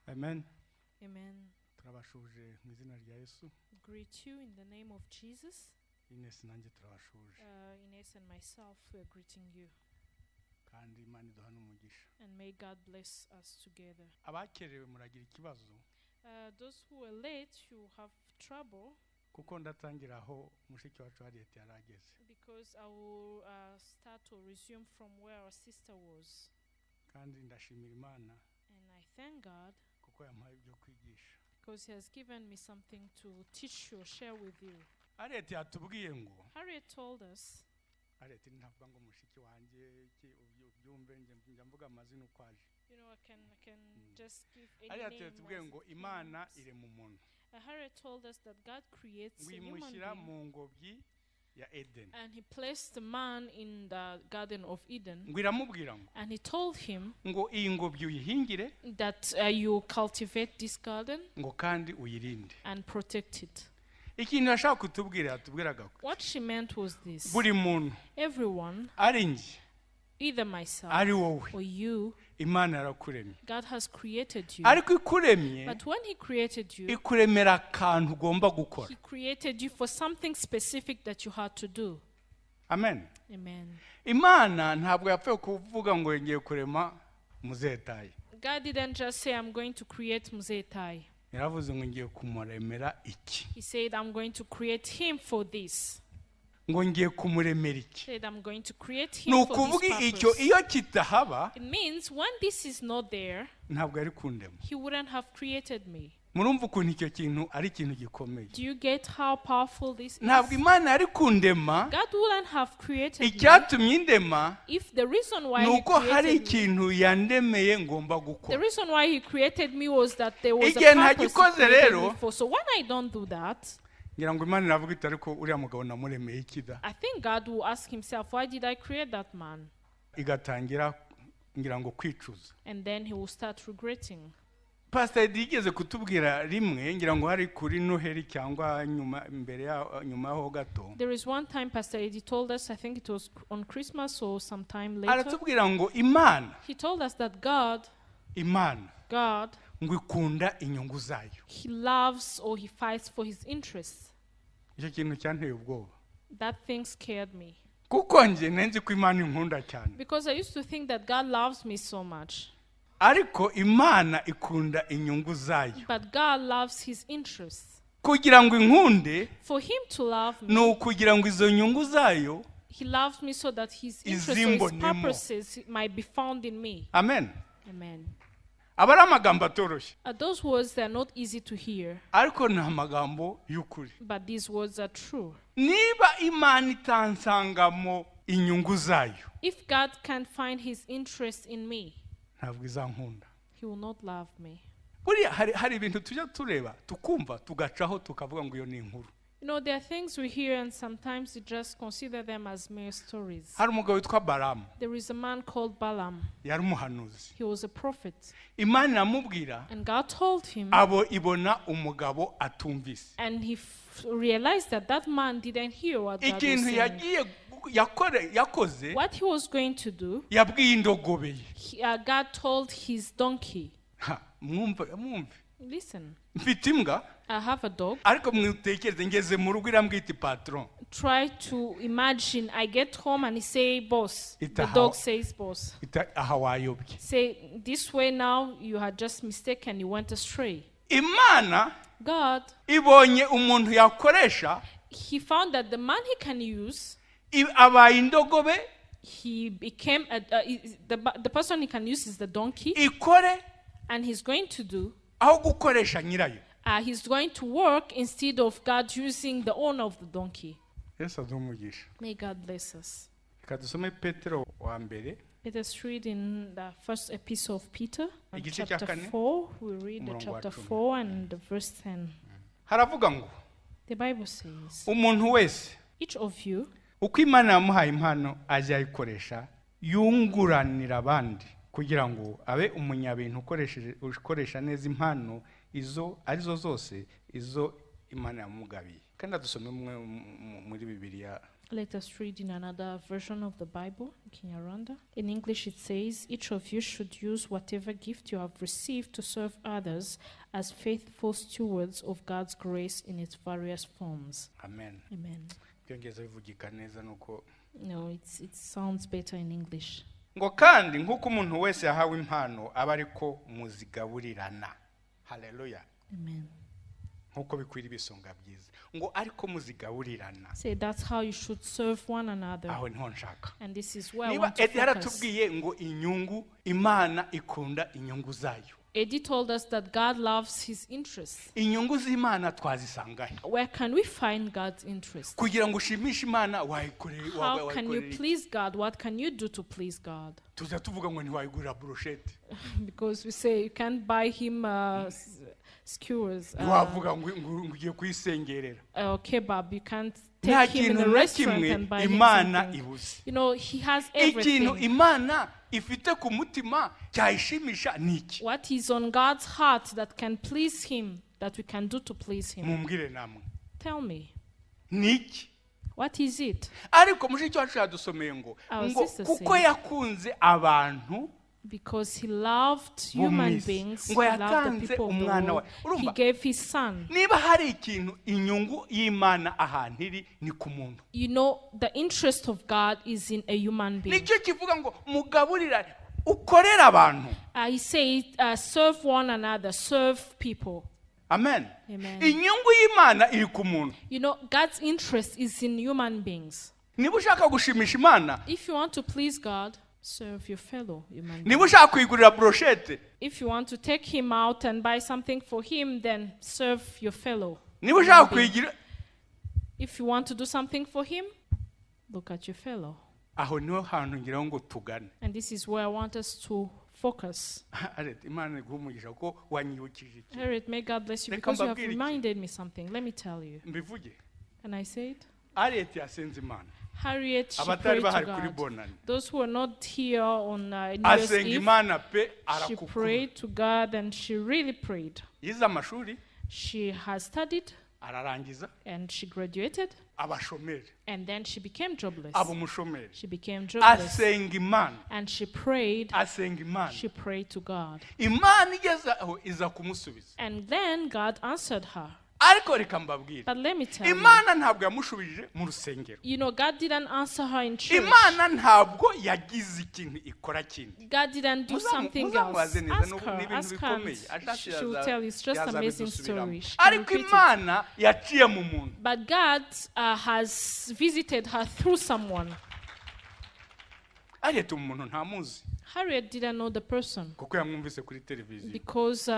Amen. Amen. Turabashuje mu izina rya Yesu. Greet you in the name of Jesus. Ines nanjye turabashuje. Ines and myself, we are greeting you. Kandi Imana iduhana umugisha. And may God bless us together. Abakerewe muragira ikibazo. Those who are late, you have trouble. Kuko ndatangira aho mushiki wacu Harriet yarageze. Because I will start to resume from where our sister was. Kandi ndashimira Imana. And I thank God. Kuko yampaye ibyo kwigisha. Because He has given me something to teach you, share with you. Harriet yatubwiye ngo. Harriet told us. Harriet ntavuga ngo mushiki wanjye ubyumve njya mvuga amazina uko aje. You know, I can just give any name. Harriet yatubwiye ngo Imana ire mu muntu. Harriet told us that God creates a human Wimushyira being. mu ngobyi ya Eden. And He placed the man in the Garden of Eden. Ngiramubwira ngo. And He told him ngo iyi ngobyi uyihingire. That you cultivate this garden. Ngo kandi uyirinde. And protect it. Ikintu ashaka kutubwira atubwiraga. What she meant was this. Buri muntu. Everyone. Ari nje. Either myself. Ari wowe. Or you. Imana yarakuremye. God has created you. Ariko ikuremye. But when He created you. Ikuremera akantu ugomba gukora. He created you for something specific that you had to do. Amen. Amen. Imana ntabwo yapfuye kuvuga ngo ngiye kurema muzehe Tayi. God didn't just say I'm going to create Mzee Tayi. Yaravuze ngo ngiye kumuremera iki. He said I'm going to create him for this. Ngo ngiye kumuremera iki. Said I'm going to create him for this Nukuvuga icyo iyo kitahaba. It means when this is not there, ntabwo ari kundema. He wouldn't have created me. Murumva ukuntu icyo kintu ari ikintu gikomeye. Do you get how powerful this is? Ntabwo Imana ari kundema. God wouldn't have created me. Icyatumye indema. If the reason why He nuko hari created me. ikintu yandemeye ngomba gukora. The reason why He created me was that there was a Igihe purpose ntagikoze rero. So when I don't do that, ngira ngo Imana iravuga iti ariko uriya mugabo namuremeye ikida. I think God will ask Himself, why did I create that man? Igatangira ngira ngo kwicuza. And then he will start regretting. Pastor yigeze kutubwira rimwe ngira ngo hari kuri Noheli cyangwa nyuma ho gato. There is one time Pastor Eddie told us, I think it was on Christmas or sometime later. Aratubwira ngo Imana. He told us that God ngo ikunda inyungu zayo. He loves or He fights for His interests. Icyo kintu cyanteye ubwoba. That thing scared me. Kuko nje nenzi ko Imana inkunda cyane. Because I used to think that God loves me so much. Ariko Imana ikunda inyungu zayo. But God loves His interests. Kugira ngo inkunde. For Him to love me. No kugira ngo izo nyungu zayo. He loves me so that His interests or His purposes might be found in me. Amen. Amen. Abari amagambo atoroshye. Those words, they are not easy to hear. Ariko ni amagambo y'ukuri. But these words are true. Niba Imana itansangamo inyungu zayo. If God can't find His interest in me, ntabwo izankunda. He will not love me. Buriya hari ibintu tujya tureba tukumva tugacaho tukavuga ngo iyo ni inkuru. You know, there are things we hear and sometimes we just consider them as mere stories. Hari umugabo witwa Balamu. There is a man called Balaam. Yari umuhanuzi. He was a prophet. Imana iramubwira. And God told him. Abo ibona umugabo atumvise. And he realized that that man didn't hear what God was saying. Yakoze. What he was going to do. Yabwiye indogobe. God told his donkey. Mwumve. Listen. Mfite imbwa. I have a dog. Ariko mwitekereze ngeze mu rugo irambwita patron. Try to imagine I get home and he say boss. The dog says boss. Say this way now you had just mistaken, you went astray. Imana. God. Ibonye umuntu yakoresha. He found that the man he can use. Abaye indogobe. He became the person he can use is the donkey. Ikore. And he's going to do. Aho gukoresha nyirayo. He's going to work instead of God using the owner of the donkey. May God bless us. Let us read in the first epistle of Peter, chapter 4. We read the chapter 4 and the verse 10. The Bible says, each of you, uko Imana yamuhaye impano azayikoresha yunguranira abandi kugira ngo abe umunyabintu ukoresha neza impano izo arizo zose izo Imana yamugabiye. Kandi dusome muri Bibiliya Let us read in another version of the Bible, Kinyarwanda. In English it says, each of you should use whatever gift you have received to serve others as faithful stewards of God's grace in its various forms. Amen. Amen. No, it sounds better in English. Ngo kandi nk'uko umuntu wese yahawe impano aba ariko muzigaburirana. Hallelujah. Amen. Nkuko bikwira ibisonga byiza. Ngo ariko muzigaburirana. Say that's how you should serve one another. Aho niho nshaka. And this is where I want to focus. Yaratubwiye ngo inyungu Imana ikunda inyungu zayo. Eddie told us that God loves his interests. Inyungu z'Imana twazisangahe? Where can we find God's interest? Kugira ngo ushimishe Imana wayikoreye. How can you please God? What can you do to please God? Tuza tuvuga ngo ntiwayigurira brochette. Because we say you can't buy him skewers. Wavuga ngo ugiye kuyisengerera. Kebab, you can't take him in the restaurant and buy him something. You know, he has everything. Ikintu Imana ifite ku mutima cyayishimisha niki? What is on God's heart that can please him, that we can do to please him? Mumbwire namwe. Tell me. Niki? What is it? Ariko mushiki wacu yadusomeye ngo kuko yakunze abantu, because he loved human beings, he loved the people of the world, he gave his son. Niba hari ikintu inyungu y'Imana ahantu iri ni ku muntu. You know, the interest of God is in a human being. Nicyo kivuga ngo mugaburira ukorera abantu. I say serve one another, serve people. Amen. Amen. Inyungu y'Imana iri ku muntu. You know, God's interest is in human beings. Niba ushaka gushimisha Imana, if you want to please God, serve your fellow human being. Niba ushaka kuyigurira brochette, if you want to take him out and buy something for him, then serve your fellow. Niba ushaka kuyigira, if you want to do something for him, look at your fellow. Aho niho hantu ngira ngo tugane. And this is where I want us to focus. Harriet, may God bless you because you have reminded me something. Let me tell you. Can I say it? Harriet, she prayed to God. Those who are not here on New Year's Eve, she prayed to God and she really prayed. She has studied and she graduated. And then she became jobless. She became jobless. And she prayed. She prayed to God. And then God answered her. But let me tell you, you know, God didn't answer her in church. God didn't do something else. Ask her. She will tell you. It's just an amazing story. But God has visited her through someone. Harriet didn't know the person because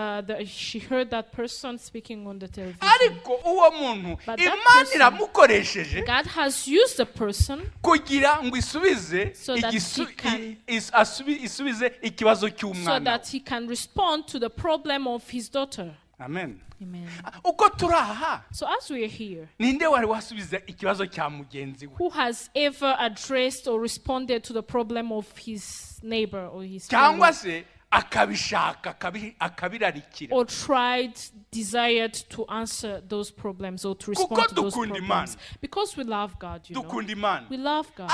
she heard that person speaking on the television. But that person, God has used the person so that he can respond to the problem of his daughter. Amen. Amen. So as we are here, who has ever addressed or responded to the problem of his neighbor or his family? Or desired to answer those problems or to respond to those problems? Because we love God, you know. We love God.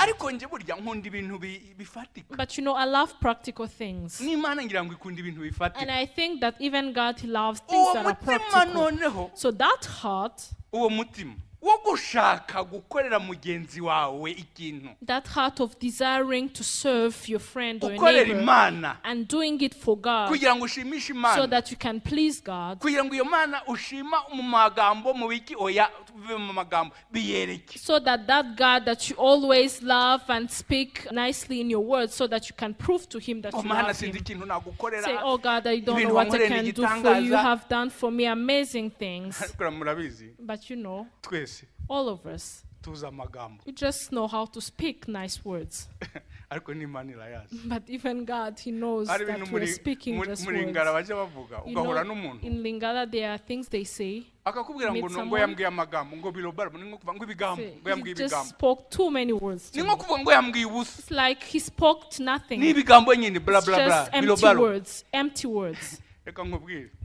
But you know, I love practical things. And I think that even God loves things that are practical. So that heart, that heart of desiring to serve your friend or your neighbor and doing it for God so that you can please God, so that God that you always love and speak nicely in your words so that you can prove to him that you love him. Say, oh God, I don't know what I can do for you. You have done for me amazing things. But you know, all of us, we just know how to speak nice words. But even God, he knows that we're speaking just words. You know, in Lingala, there are things they say. He just spoke too many words to me. It's like he spoke nothing. It's just empty words.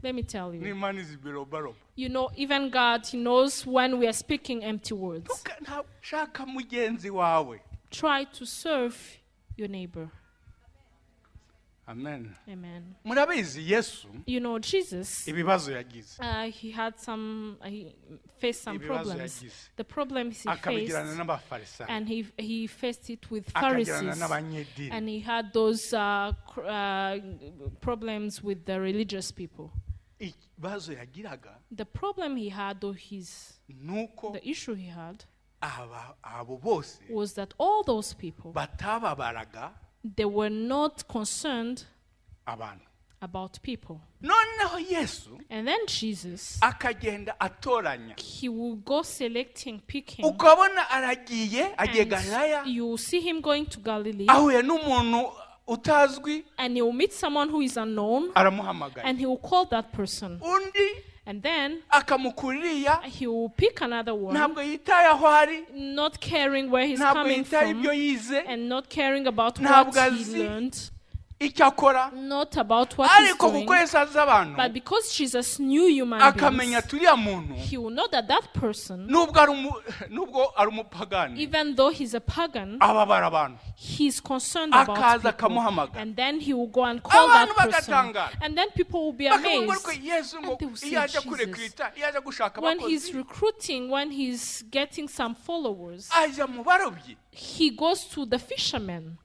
Let me tell you. n'Imana izi birobaroba. You know, even God, He knows when we are speaking empty words. Shaka mugenzi wawe. Try to serve your neighbor. Amen. Amen. Murabizi Yesu. You know, Jesus. Ibibazo yagize. He had he faced some problems. The problems he faced, and he faced it with Pharisees, and he had those problems with the religious people. The problem he had, or the issue he had, was that all those people, they were not concerned about people. And then Jesus, he will go selecting, picking. And you will see him going to Galilee. And he will meet someone who is unknown. And he will call that person. And then he will pick another one, not caring where he's coming from, and not caring about what he learned, not about what he's doing. But because Jesus knew human beings, he will know that that person, even though he's a pagan, he's concerned about people. And then he will go and call that person. And then people will be amazed. And they will see Jesus. When he's recruiting, when he's getting some followers, he goes to the fishermen.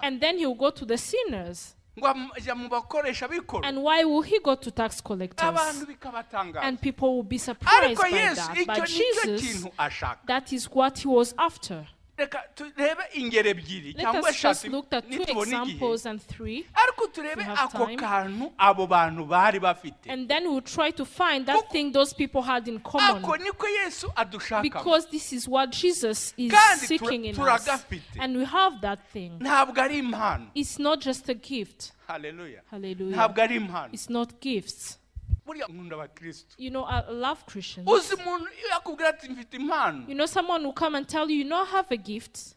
And then he will go to the sinners. And why will he go to tax collectors? And people will be surprised by that. But Jesus, that is what he was after. Let us just look at 2 examples and 3. And then we'll try to find that thing those people had in common. Because this is what Jesus is seeking in us. And we have that thing. It's not just a gift. Hallelujah. Hallelujah. It's not gifts. You know, I love Christians. You know, someone will come and tell you, I have a gift.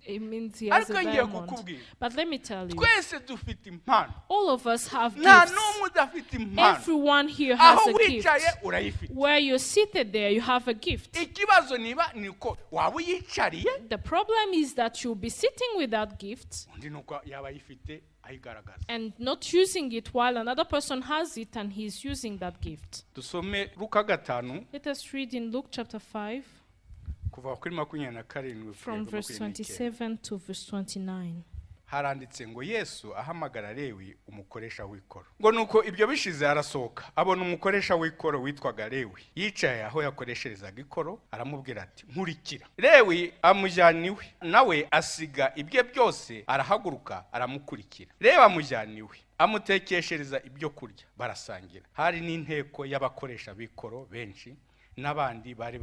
It means he has a diamond. But let me tell you, all of us have gifts. Everyone here has a gift. Where you're seated there, you have a gift. The problem is that you'll be sitting with that gift and not using it while another person has it and he's using that gift. Let us read in Luke chapter 5 from verse 27 to verse 29. Haranditse ngo Yesu ahamagara Lewi umukoresha w'ikoro. Ngo nuko ibyo bishize arasohoka abona umukoresha w'ikoro witwaga Lewi yicaye aho yakoresherezaga ikoro aramubwira ati nkurikira. Lewi amujyaniwe nawe asiga ibye byose arahaguruka aramukurikira. Lewi amujyaniwe amutekeshereza ibyo kurya barasangira. Hari n'inteko y'abakoresha b'ikoro benshi n'abandi bari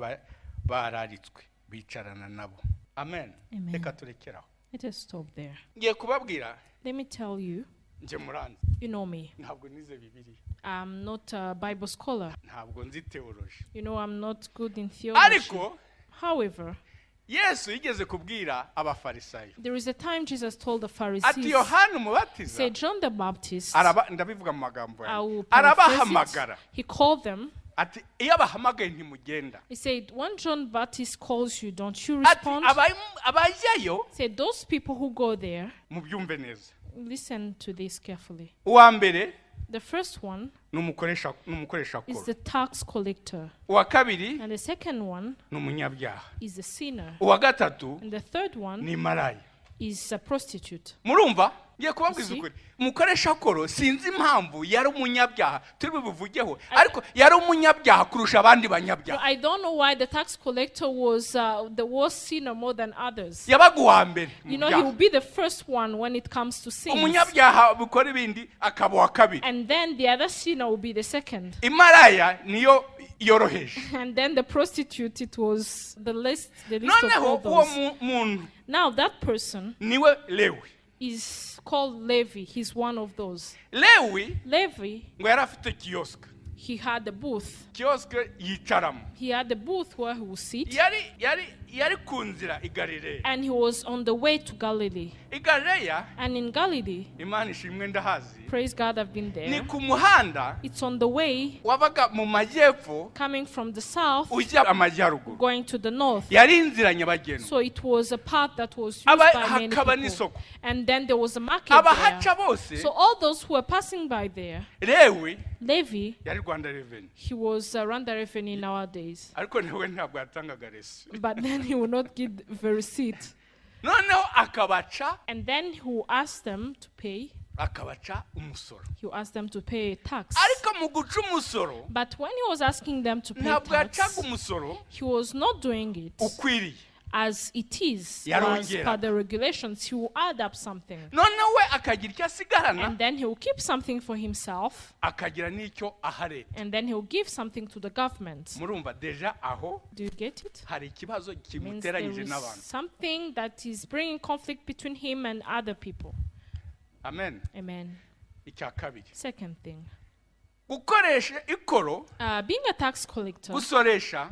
bararitswe bicarana nabo. Amen. Reka turekeraho. Let us stop there. Let me tell you. You know me. I'm not a Bible scholar. You know, I'm not good in theology. However, there is a time Jesus told the Pharisees, say John the Baptist, I will paraphrase it. He called them. He said, when John Baptist calls you, don't you respond? He said, those people who go there, listen to this carefully. The first one is the tax collector. And the second one is the sinner. And the third one is a prostitute. Ngiye kubabwiza ukuri umukoresha koro sinzi impamvu yari umunyabyaha turi buvugeho ariko yari umunyabyaha kurusha abandi banyabyaha. I don't know why the tax collector was the worst sinner more than others. Yabaga uwa mbere. You know, he will be the first one when it comes to sin. Umunyabyaha bukora ibindi akaba wa kabiri. And then the other sinner will be the second. Imaraya niyo yoroheje. And then the prostitute, it was the least of all those. Now that person niwe Lewi is called Levi. He's one of those. Levi ngo yarafite kiosk. He had a booth. Kiosk yicaramo. He had a booth where he would sit. yari ku nzira i Galileya. And he was on the way to Galilee. I Galileya, And in Galilee, Imana ishimwe ndahazi, praise God, I've been ni there. ku muhanda It's on the way wabaga mu majyepfo coming from the south, ujya amajyaruguru. going to the north. Yari inzira nyabagendwa. So it was a path that was used by many Hakaba people. n'isoko. And then there was a market there. Abahaca bose, So all those who were passing by there, Lewi Levi, yari Rwanda Revenue. he was Rwanda Revenue nowadays. Ariko nawe ntabwo yatangaga resi. But then he would not give the receipt. Noneho akabaca, And then he would ask them to pay. akabaca umusoro. He would ask them to pay tax. Ariko mu guca umusoro, But when he was asking them to pay ntabwo yacaga tax, umusoro he was not doing it ukwiriye. as it is, or as Yarongera. per the regulations. He will add up something. Noneho we akagira icyo asigarana, And then he will keep something for himself. akagira n'icyo aha leta. And then he will give something to the government. Murumva deja aho Do you get it? hari ikibazo Means there kimuteranyije is n'abantu. something that is bringing conflict between him and other people. Amen. Amen. Icya kabiri, Second thing, gukoresha ikoro, being a tax collector, gusoresha,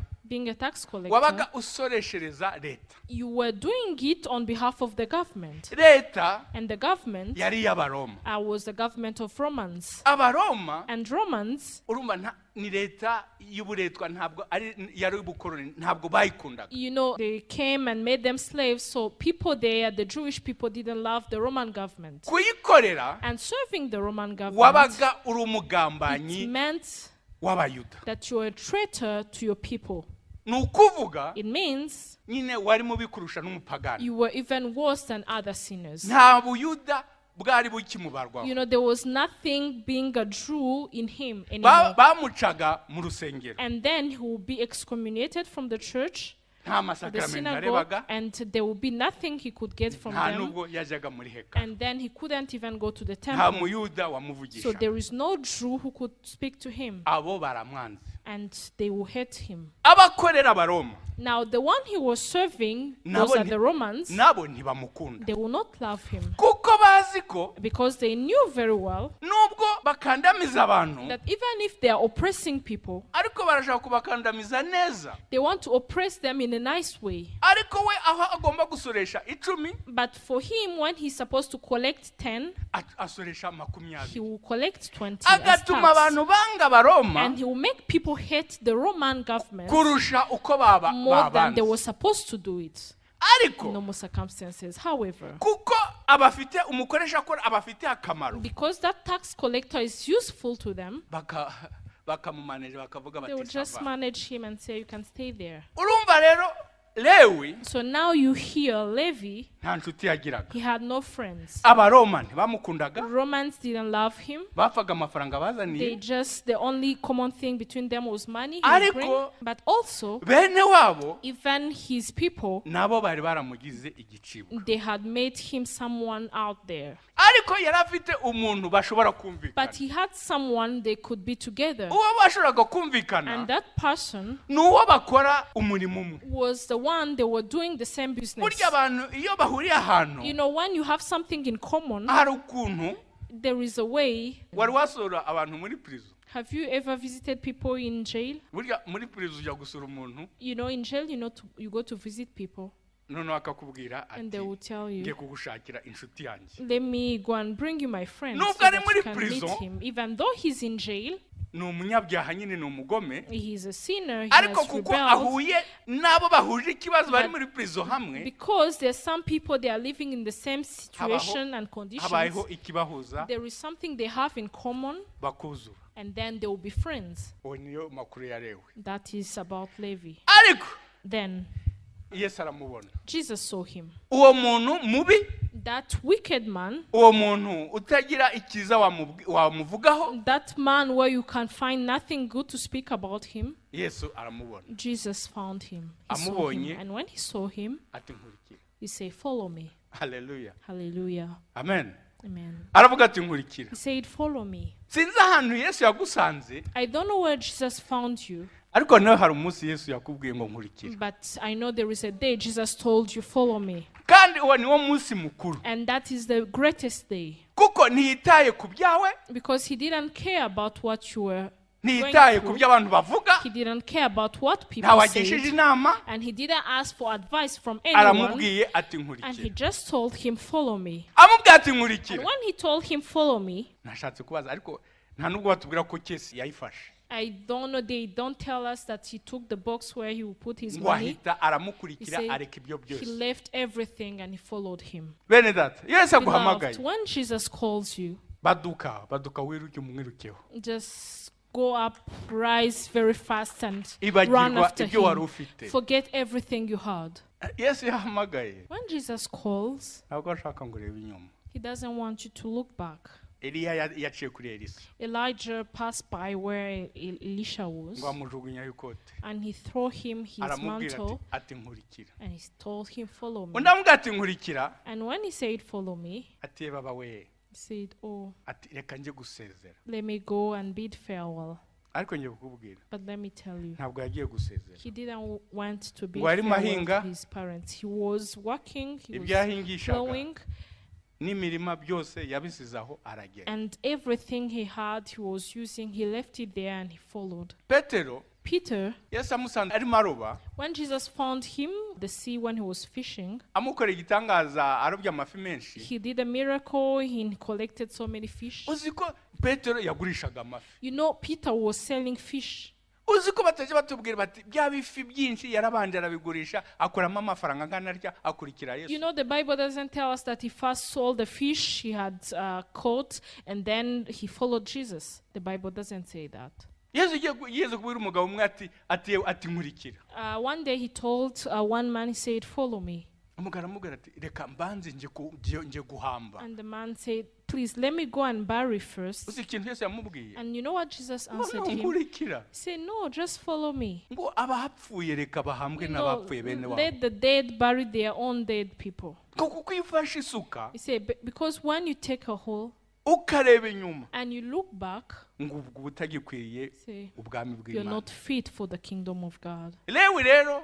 wabaga usoreshereza leta. you were doing it on behalf of the government. Leta And the government yari iy'Abaroma. was the government of Romans. Abaroma And Romans, urumva ni leta y'uburetwa, ntabwo ari yari ubukoroni, ntabwo bayikundaga. you know, they came and made them slaves, so people there, the Jewish people, didn't love the Roman government. Kuyikorera And serving the Roman government, wabaga uri umugambanyi it meant w'Abayuda. that you were a traitor to your people. Ni ukuvuga It means nyine wari mubi kurusha n'umupagani. you were even worse than other sinners. Nta Buyuda bwari bukimubarwaho. You know, there was nothing being a Jew in him anymore. Bamucaga mu rusengero. And then he will be excommunicated from the church, Nta the masakaramentu synagogue, arebaga. and there will be nothing he could get from Nta them. nubwo yajyaga muri heka. And then he couldn't even go to the Nta temple. Muyuda So wamuvugisha. there is no Jew who could speak to him, Abo baramwanze. and they will hate him. Abakorera Abaroma Now, the one he was serving, Nabo those are nti- the Romans, nabo ntibamukunda. they will not love him Kuko bazi ko because they knew very well nubwo bakandamiza abantu, that even if they are oppressing people, ariko barashaka kubakandamiza neza. they want to oppress them in a nice way. Ariko we aho agomba gusoresha 10, But for him, when he's supposed to collect 10, asoresha he 20. will collect 20 as Agatuma tax. abantu banga Abaroma And he will make people hate the Roman government kurusha uko more than they babanze. were supposed to do it in Ariko normal circumstances. However, kuko abafite umukoresha akora abafite akamaro, because that tax collector is useful to them, bakamumanage bakavuga they will bati just sava. manage him and say, you can stay there. Urumva rero Lewi So now you hear Levi, nta nshuti yagiraga. he had no friends. Abaroma ntibamukundaga, Romans didn't love him. bapfaga amafaranga They bazaniye. just, the only common thing between them was money. He Ariko- would bring. But also, Bene wabo even his people, nabo bari baramugize igicibwa. they had made him someone out there. Ariko yari afite umuntu bashobora But kumvikana. he had someone they could be together. Uwo bashoboraga And kumvikana that person ni uwo bakora umurimo umwe. was the one they were doing the same business. Burya abantu iyo bahuriye ahantu You know, when you have something in common, hari ukuntu there is a way. wari wasura abantu muri prison. Have you ever visited people in jail? Burya muri prison ujya gusura umuntu You know, in jail, you go to visit people, noneho akakubwira and ati they will tell ngiye you, kugushakira inshuti yanjye. let me go and bring you my friend Nubwo so ari that muri you can meet prison, him. Even though he's in jail, Ni umunyabyaha nyine, ni umugome. he's a sinner, he Ariko has kuko rebelled. ahuye n'abo bahuje ikibazo bari But muri prison hamwe, Because there's some people, they are living in the same situation and conditions. habayeho ikibahuza There is something they have in common, bakuzura. and then they will be friends. Uwo niyo makuru ya Lewi. That is about Levi. Ariko Then Yesu aramubona. Jesus saw him. Uwo muntu mubi, That wicked man, uwo muntu utagira ikiza wamuvugaho, that man where you can find nothing good to speak about him, Yesu aramubona. Jesus found him. He saw him. Amubonye. And when he saw him, Ati nkurikira. he said, follow me. Hallelujah. Hallelujah. Amen. Amen. Aravuga ati nkurikira. He said, follow me. Sinzi ahantu Yesu yagusanze, I don't know where Jesus found you, ariko nawe hari umunsi Yesu yakubwiye ngo nkurikira. but I know there is a day Jesus told you, follow me. Kandi uwo niwo munsi mukuru. And that is the greatest day. Kuko ntiyitaye ku byawe, Because he didn't care about what you were. ntiyitaye ku byo abantu bavuga, he didn't care about what people ntawagishije said, inama, and he didn't ask for advice from anyone, aramubwiye ati and he nkurikira. just told him, follow me. Amubwiye ati And nkurikira. when he told him, follow me, Nashatse kubaza ariko nta nubwo batubwira ko kesi yayifashe. I don't know, they don't tell us that he took the box where he would put his Ngo money. ahita He aramukurikira said areka ibyo he byose. left everything and he followed him. Bene data, Yesu Beloved, aguhamagaye. when Jesus calls you, Baduka wiruke umwirukeho. just go up, rise very fast and run Ibagirwa after ibyo wari him. ufite. Forget everything you heard. Yesu yahamagaye. When Jesus calls, Ntabwo ashaka ngo urebe inyuma. he doesn't want you to look back. Eliya yaciye kuri Elisa. Elijah passed by where Elisha was, Ngo amujugunyaho ikote. and he threw him his Aramubwira mantle, ati nkurikira. and he told him, follow me. Undi amubwira ati nkurikira. And when he said, follow me, Ati baba we. he said, oh, Ati reka nje gusezera. let me go and bid farewell. Ariko ngiye kukubwira. But let me tell you, Ntabwo yagiye gusezera. he didn't want to bid Ngo arimo farewell ahinga. to his parents. He was working, he Ibyo was yahingishaga plowing, n'imirima byose yabisize aho aragenda. and everything he had, he was using, he left it there and he followed. Petero Peter, Yesu amusanze arimo aroba, when Jesus found him the sea when he was fishing, amukorera igitangaza arobye amafi menshi. he did a miracle, he collected so many fish. Uzi ko Petero yagurishaga amafi. You know, Peter was selling fish. Uzi ko batajya batubwira bati bya bifi byinshi yarabanje arabigurisha akuramo amafaranga angana atya akurikira Yesu. You know, the Bible doesn't tell us that he first sold the fish he had caught and then he followed Jesus. The Bible doesn't say that. Yesu yeze kubwira umugabo umwe ati nkurikira. One day he told one man, he said, follow me. Umugabo aramubwira ati reka mbanze nje guhamba. And the man said, please, let me go and bury first. Uzi ikintu Yesu yamubwiye? And you know what Jesus answered him? Nkurikira. He said, no, just follow me. Ngo abahapfuye reka bahambwe You know, n'abapfuye bene wabo. let the dead bury their own dead people. Kuko iyo ufashe isuka He said, because when you take a hole ukareba inyuma and you look back, ngo ubwo butagikwiriye say, ubwami you're bw'Imana. not fit for the kingdom of God. Lewi rero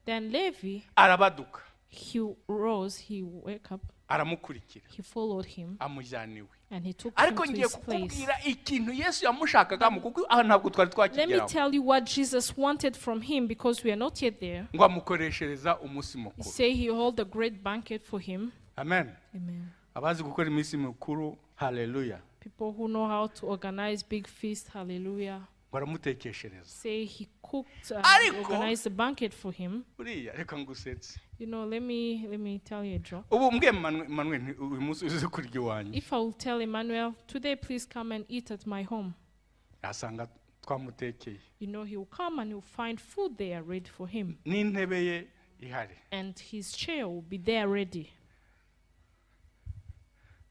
Then Levi, arabaduka he rose, he woke up, aramukurikira he followed him, amujyana iwe. and he took him Ariko to ngiye his place. kukubwira ikintu Yesu yamushakagamo kuko aha ntabwo twari Let me twakigeraho. tell you what Jesus wanted from him, because we are not yet there. Ngo amukoreshereza umunsi He mukuru. said he held a great banquet for him. Amen. Amen. Abazi gukora iminsi mikuru, haleluya. People who know how to organize big feast, hallelujah. Baramutekeshereza. Say he cooked, Ariko- organized a banquet for him. Buriya reka ngusetse. You know, let me tell you a joke. Ubu mbwe Manuel uyu munsi uze kurya iwanyu. If I will tell Emmanuel, today please come and eat at my home, Asanga twamutekeye. you know, he will come and he will find food there ready for him. N'intebe ye ihari. And his chair will be there ready.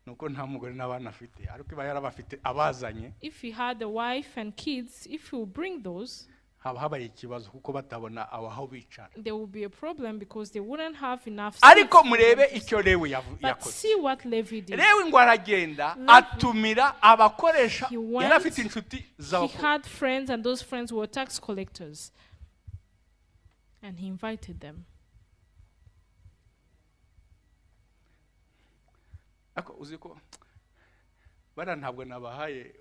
Nuko nta mugore n'abana afite ariko iba yarabafite abazanye If he had a wife and kids, if he will bring those, haba habaye ikibazo kuko batabona aho bicara. there will be a problem because they wouldn't have enough Ariko seats. murebe icyo Lewi But yakoze. see what Levi did. Lewi ngo aragenda atumira abakoresha He went, yari afite inshuti He z'abakuru. had friends, and those friends were tax collectors. And he invited them. Ariko uzi ko bara ntabwo nabahaye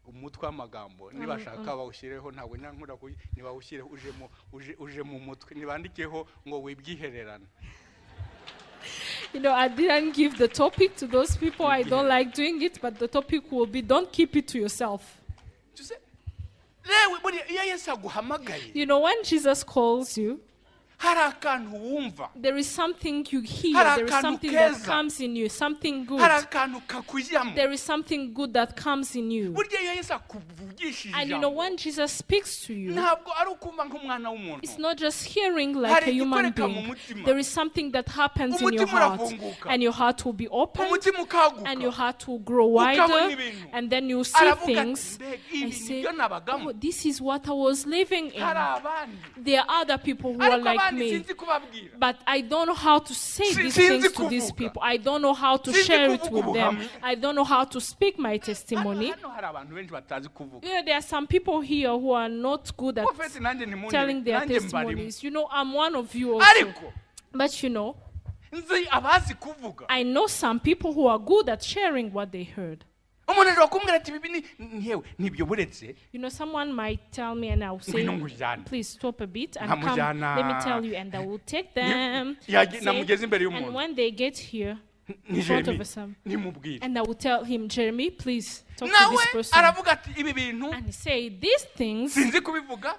umutwe w'amagambo nibashaka bawushyireho ntabwo nyankura nibawushyireho uje mu mutwe nibandikeho ngo wibyihererana. You know, I didn't give the topic to those people. I don't like doing it, but the topic will be, don't keep it to yourself. Lewi buri iyo Yesu aguhamagaye You know, when Jesus calls you, hari akantu wumva, there is something you hear, Hari there is akantu something that keza. comes in you, something good. hari akantu kakujyamo. There is something good that comes in you. Burya iyo Yesu akuvugishije And you know, ijambo when Jesus speaks to you, ntabwo ari ukumva nk'umwana it's w'umuntu. not just hearing like Hari a human igikoreka mu being. mutima. There is something that happens in your Umutima heart. urafunguka. And your heart will be opened, Umutima ukaguka. and your heart will grow Ukabona wider, ibintu. and then you see Aravuga ati, things. "Mbega I ibi say, nibyo nabagamo." oh, this is what I was living in. Hari abandi There are other people who are ariko like abandi me. sinzi kubabwira. But I don't know how to say these Sinzi things to these kuvuga. people. I don't know how to Sinzi share it kuvuga with them. ubuhamya. I don't know how to speak my testimony. Hano hari abantu benshi batazi kuvuga. You know, there are some people here who are not good at Prophet nanjye ntimunyere, telling their nanjye mbarimo. testimonies. You know, I'm one of you also. Ariko But you know, nzi abazi kuvuga. I know some people who are good at sharing what they heard. umuntu ashobora kumbwira ati bibi ntewe nibyo buretse. Someone might tell me and I'll say, please stop a bit and come, let me tell you, and I will take them. And when they get here, in front of us, and I will tell him, Jeremy, please talk to this person. And he say, these things,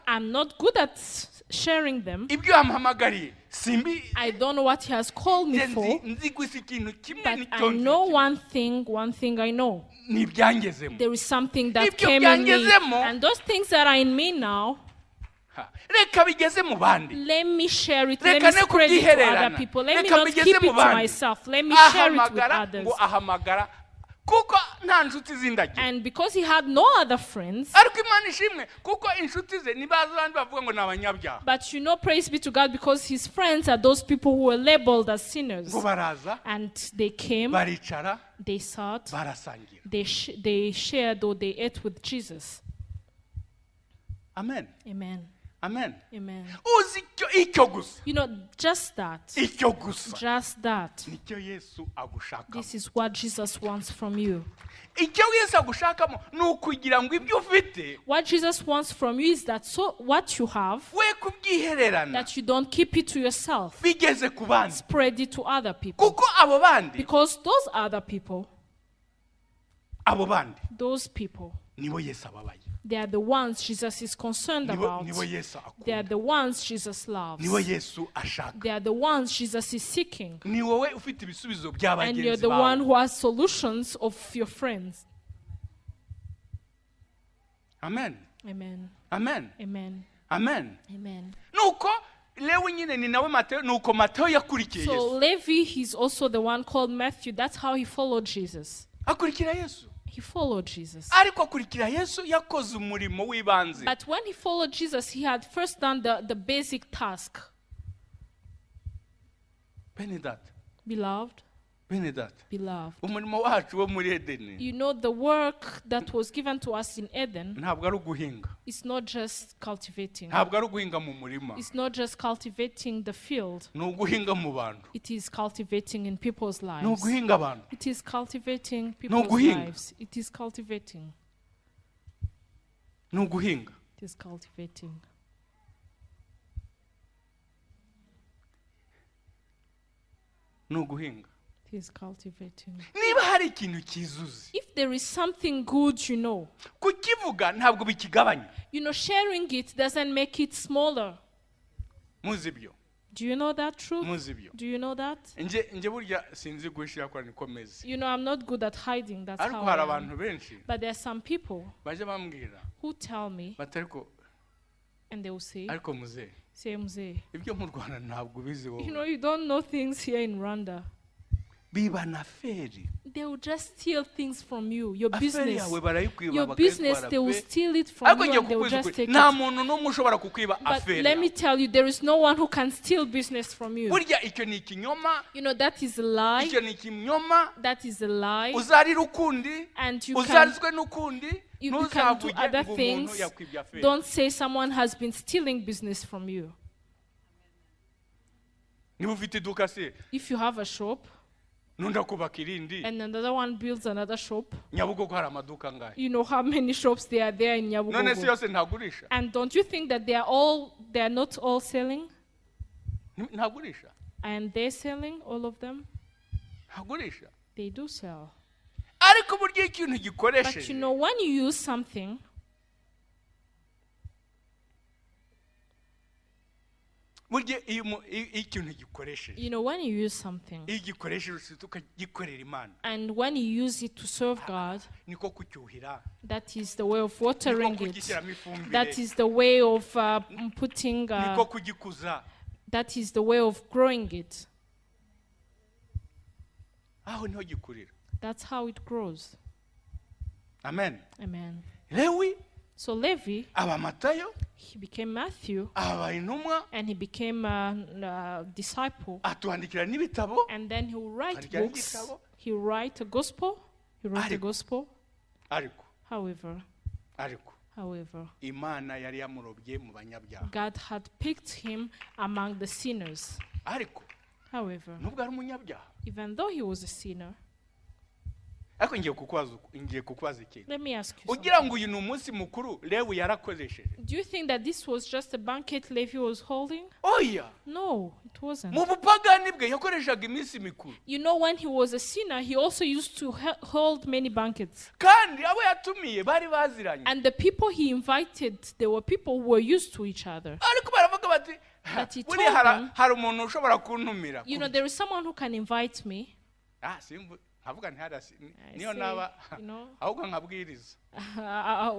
I'm not good at sharing them. I don't know what he has called me for, but I know one thing I know. There is something that came in me, and those things that are in me now, let me share it, let me spread it to other people. Let me not keep it to myself. Let me share it with others. And because he had no other friends, but praise be to God, because his friends are those people who were labeled as sinners. And they came, they sat, they shared or they ate with Jesus. Amen. Amen. Amen. Amen. Just that. Just that. This is what Jesus wants from you. What Jesus wants from you is that what you have, that you don't keep it to yourself. Spread it to other people. Because those other people, those people, they are the ones Jesus is concerned about. They are the ones Jesus loves. They are the ones Jesus is seeking. And you're the one who has solutions of your friends. Amen. Amen. Amen. Amen. Amen. Amen. So Levi, he's also the one called Matthew. That's how he followed Jesus. He followed Jesus. But when he followed Jesus, he had first done the basic task. Beloved. Beloved. The work that was given to us in Eden is not just cultivating. It's not just cultivating the field. It is cultivating in people's lives. It is cultivating people's lives. It is cultivating. It is cultivating. He is cultivating. If there is something good, sharing it doesn't make it smaller. Do you know that truth? Do you know that? I'm not good at hiding. That's how I am. But there are some people who tell me, and they will say, Mzee, you don't know things here in Rwanda. They will just steal things from you. Your business, they will steal it from you and they will just take it. But let me tell you, there is no one who can steal business from you. That is a lie. That is a lie. And you can do other things. Don't say someone has been stealing business from you. If you have a shop, and another one builds another shop, you know how many shops there are there in Nyabugogo. And don't you think that they are not all selling? And they're selling, all of them? They do sell. But when you use something, when you use something, and when you use it to serve God, that is the way of watering it. That is the way of putting, that is the way of growing it. That's how it grows. Amen. Amen. Lewi, so Levi, he became Matthew, and he became a disciple. And then he will write books. He will write a gospel. He wrote a gospel. However, God had picked him among the sinners. However, even though he was a sinner, ariko ngiye kukubaza ikintu. Let me ask you ugira something. ngo uyu ni umunsi mukuru Lewi yarakoresheje. Do you think that this was just a banquet Levi was holding? Oya, No, it wasn't. mu bupagani bwe yakoreshaga iminsi mikuru, You know, when he was a sinner, he also used to hold many banquets. kandi abo yatumiye bari baziranye. And the people he invited, there were people who were used to each other. ariko baravuga bati But he buri told them, hari umuntu ushobora kuntumira. you know, there is someone who can invite me. Nkavuga ntihadasi I niyo say, naba you know, ahubwo nkabwiriza I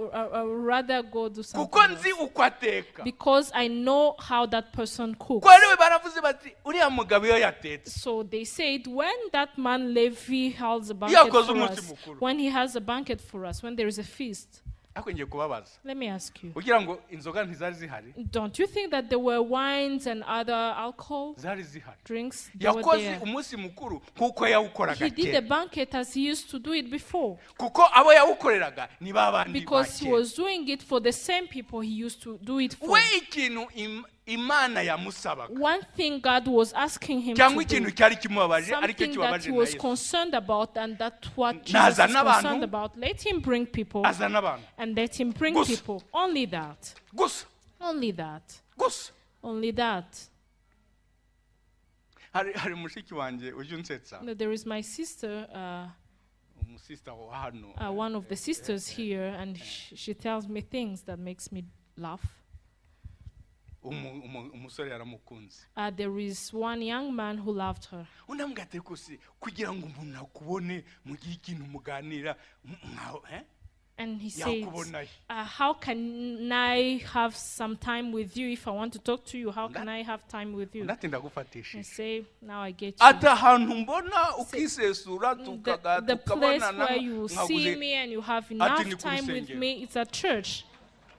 would rather go do something kuko else. nzi uko ateka. Because I know how that person cooks. Kwa rero baravuze bati uriya mugabo iyo yatetse So they said, when that man Levi holds a banquet yakoze for umunsi us, mukuru. when he has a banquet for us, when there is a feast, ariko ngiye kubabaza let me ask you, ugira ngo inzoga ntizari zihari. don't you think that there were wines and other alcohol Zari zihari. drinks? They were yakoze there. umunsi mukuru kuko yawukoraga He did the kera, banquet as he used to do it before. kuko abo yawukoreraga ni babandi Because he bakera. was doing it for the same people he used to do it for. we ikintu Imana yamusabaga One thing God was asking him cyangwa to do, ikintu cyari kimubabaje aricyo something that kibabaje he na was Yesu. concerned about, and that's what Jesus Nazana is abantu. concerned about. Let him bring people, azana abantu and let him bring Gusa. people. Only that. gusa Only that. gusa. Only that. hari mushiki wanjye uje unsetsa, No, there is my sister, umusista wa hano, one of the sisters here, and she tells me things that makes me laugh. umusore yaramukunze. There is one young man who loved her. unambwira ati kose kugira ngo umuntu akubone mu gihe ikintu muganira And he said, yakubonayo. how can I have some time with you? If I want to talk to you, how can I have time with you? ndati I ndagufatishije say, now I get you. ati ahantu mbona ukisesura The place tukabonana where you see me and you have enough ni ku time with rusengero. me, it's at church.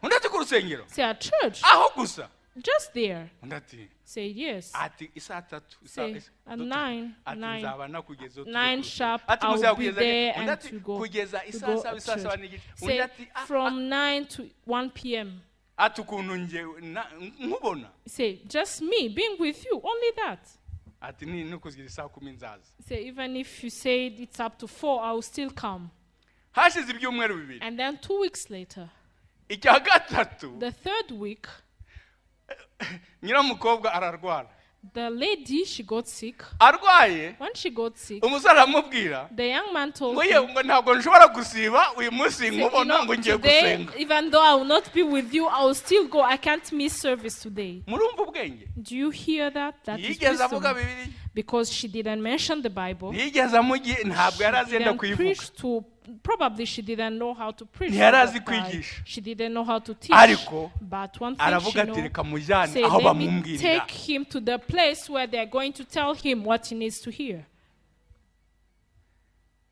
ndati ku rusengero Say, at church? aho gusa. Just there. ndati Say, yes. ati isaa tatu Say, at 9, ati 9, nzaba nakugeza 9 sharp, ati I'll muzaba be kugeza there undi and ati to go. kugeza to isaa go saba at isaa saba church. n'igice undi Say, ati from 9 to 1 p.m. ati ukuntu nje nkubona Say, just me being with you, only that. ati ni nukugira isaa 10 nzaza. Say, even if you say it's up to 4, I will still come. hashize ibyumweru bibiri. And then 2 weeks later, icya gatatu the third week, nyiramukobwa ararwara. the lady, she got sick. arwaye When she got sick, umusore aramubwira the young man told ngo him, ngo ntabwo nshobora gusiba uyu munsi say, nkubona ngo ngiye today, gusenga. even though I will not be with you, I will still go. I can't miss service today. murumva ubwenge? Do you hear that? That is yigeze avuga wisdom. bibiri, Because she didn't mention the Bible. yigeze amugiye, ntabwo yari azi yenda Didn't kuyivuga. preach to, probably she didn't know how to preach. Ntiyari at azi that time. kwigisha. She didn't know how to teach. Ariko But one thing aravuga she ati knows, reka mujyane say, aho let me bamubwirira. take him to the place where they're going to tell him what he needs to hear.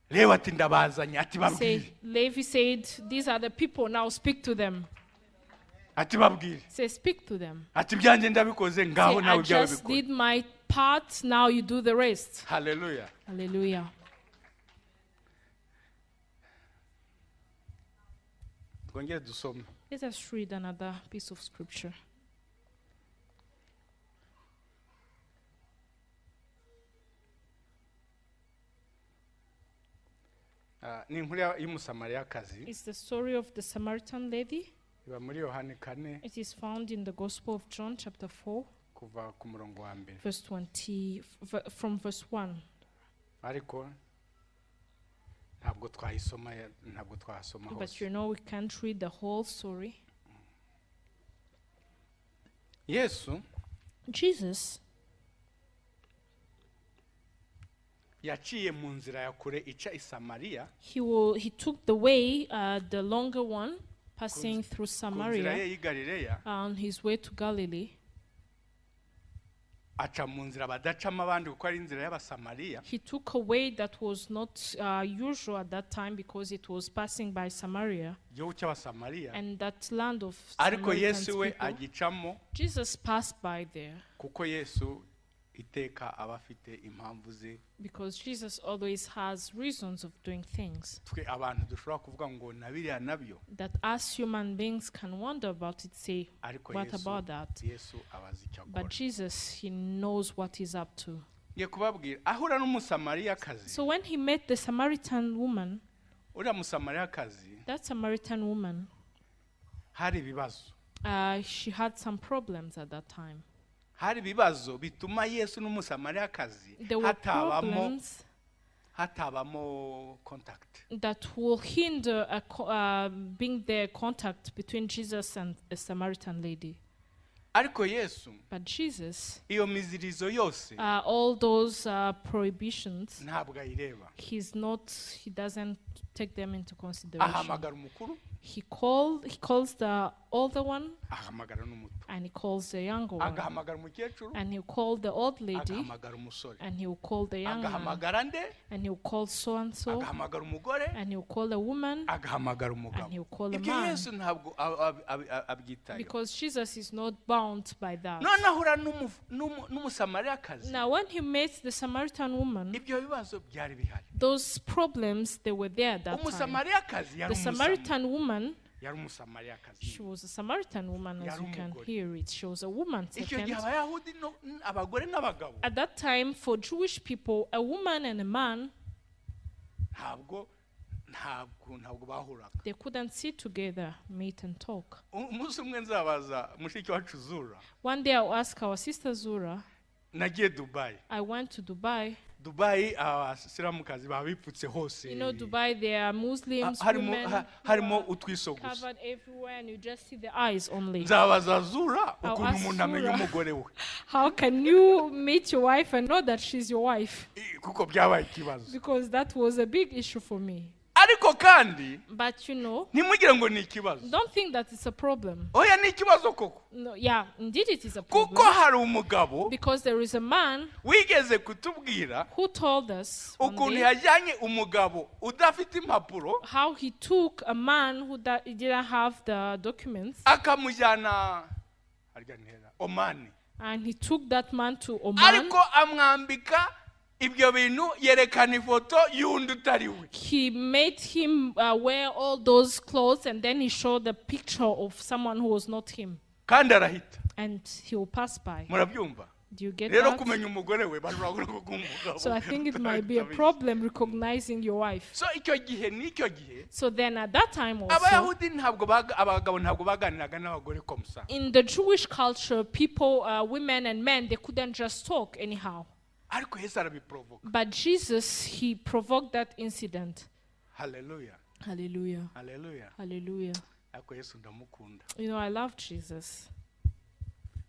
reba ati ndabazanye, ati babwire, Say, Levi said, these are the people, now speak to them. ati babwire, Say, speak to them. ati byanjye ndabikoze Say, ngaho I nawe byawe just bikora. did my part, now you do the rest. haleluya. Hallelujah. twongere dusome Let us read another piece of scripture. ni inkuru y'umusamariyakazi, It's the story of the Samaritan lady. iba muri Yohani 4 It is found in the Gospel of John, chapter 4, kuva ku murongo wa mbere. verse 20, from verse 1. ariko ntabwo twayisoma ntabwo twasoma But hose. you know, we can't read the whole story. Yesu Jesus yaciye mu nzira ya kure ica i Samariya, he took the way, the longer one, passing through ku nzira Samaria ye y'i Galileya, on his way to Galilee. aca mu nzira badacamo abandi kuko ari inzira y'Abasamariya. He took a way that was not usual at that time because it was passing by Samaria igihugu cy'Abasamariya, and that land of ariko Samaritan Yesu we people. agicamo Jesus passed by there kuko Yesu iteka aba afite impamvu ze. because Jesus always has reasons of doing things twe abantu dushobora kuvuga ngo na biriya nabyo, that us human beings can wonder about it, say, ariko what Yesu about that? Yesu abazi icyo But akora. Jesus, he knows what he's up to. ye kubabwira ahura n'umusamariyakazi. So when he met the Samaritan woman, uriya musamariyakazi that Samaritan woman, hari ibibazo. She had some problems at that time. Hari ibibazo bituma Yesu n'umusamariyakazi There were problems hatabamo contact. that will hinder being the contact between Jesus and a Samaritan lady. Ariko Yesu, But Jesus, iyo mizirizo yose all those prohibitions, ntabwo ayireba. he doesn't take them into consideration. Ahamagara umukuru, He calls the older one, ahamagara n'umuto. and he calls the younger one, Agahamagara umukecuru, and he'll call the old lady, agahamagara umusore. and he'll call the young man, Agahamagara nde, and he'll call so and so, agahamagara umugore, and he'll call the woman, agahamagara and umugabo. he'll call the Ibyo man. Yesu ntabwo abyitayeho. Because Jesus is not bound by that. None ahura n'umusamariyakazi, Now, when he met the Samaritan woman, ibyo bibazo byari bihari. those problems, they were there at that time. Umusamariyakazi yari The Samaritan woman, yari umusamariyakazi. she was a Samaritan woman, as you can Yarumugore. hear it. She was a woman. Icyo gihe Second, abayahudi abagore n'abagabo at that time, for Jewish people, a woman and a man, ntabwo bahuraga. they couldn't sit together, meet and talk. Umunsi umwe nzabaza mushiki wacu Zura, One day I'll ask our sister Zura, nagiye Dubai. I went to Dubai. Dubai abasiramukazi babipfutse hose. You know, Dubai, there are Muslims, women who harimo are utwiso gusa. covered everywhere, and you just see the eyes only. Nzabaza Zura I'll ukuntu ask umuntu amenya Zura. umugore we. How can you meet your wife and know that she's your wife? Kuko byabaye ikibazo. Because that was a big issue for me. Ariko kandi But you know, ntimugire ngo ni ikibazo. don't think that it's a problem. Oya ni ikibazo koko. No, yeah, indeed it is a Kuko problem. hari umugabo Because there is a man wigeze kutubwira who told us one ukuntu day yajyanye umugabo udafite impapuro how he took a man who didn't have the documents, akamujyana Omani. and he took that man to Oman. Ariko amwambika ibyo bintu yerekana ifoto y'undi utari we. He made him wear all those clothes, and then he showed the picture of someone who was not him. Kandi arahita. And he will pass by. Murabyumva? Do you get Rero that? kumenya umugore we bashobora kuvuga umugabo. So I think it might be a problem recognizing your wife. So icyo gihe So then at that time also, abayahudi abagabo ntabwo baganiraga n'abagore komsa. in the Jewish culture, people, women and men, they couldn't just talk anyhow. Ariko Yesu arabiprovoka. But Jesus, he provoked that incident. Hallelujah. Hallelujah. Hallelujah. Hallelujah. Ariko Yesu ndamukunda. You know, I love Jesus.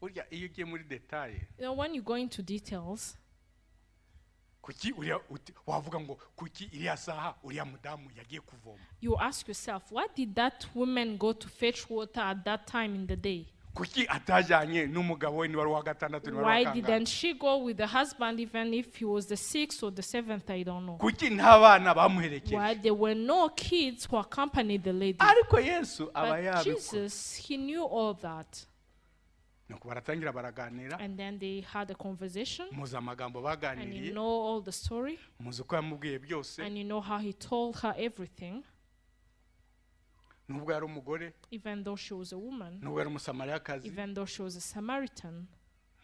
Burya iyo ugiye muri detail You know, when you go into details, kuki wavuga ngo kuki iriya saha uriya mudamu yagiye kuvoma. you ask yourself, why did that woman go to fetch water at that time in the day? Kuki atajyanye n'umugabo we ni wari wa gatandatu ni wari Why wa kangahe? didn't she go with the husband even if he was the 6th or the 7th? I don't know. Kuki nta bana Why bamuherekeje? there were no kids who accompanied the lady. Ariko Yesu aba But yabikora. Jesus, he knew all that. Nuko baratangira baraganira, And then they had a conversation. muzi amagambo And you baganiriye, know all the story. muzi uko yamubwiye byose. And you know how he told her everything. Nubwo yari umugore, Even though she was a woman. nubwo yari umusamariyakazi, Even though she was a Samaritan.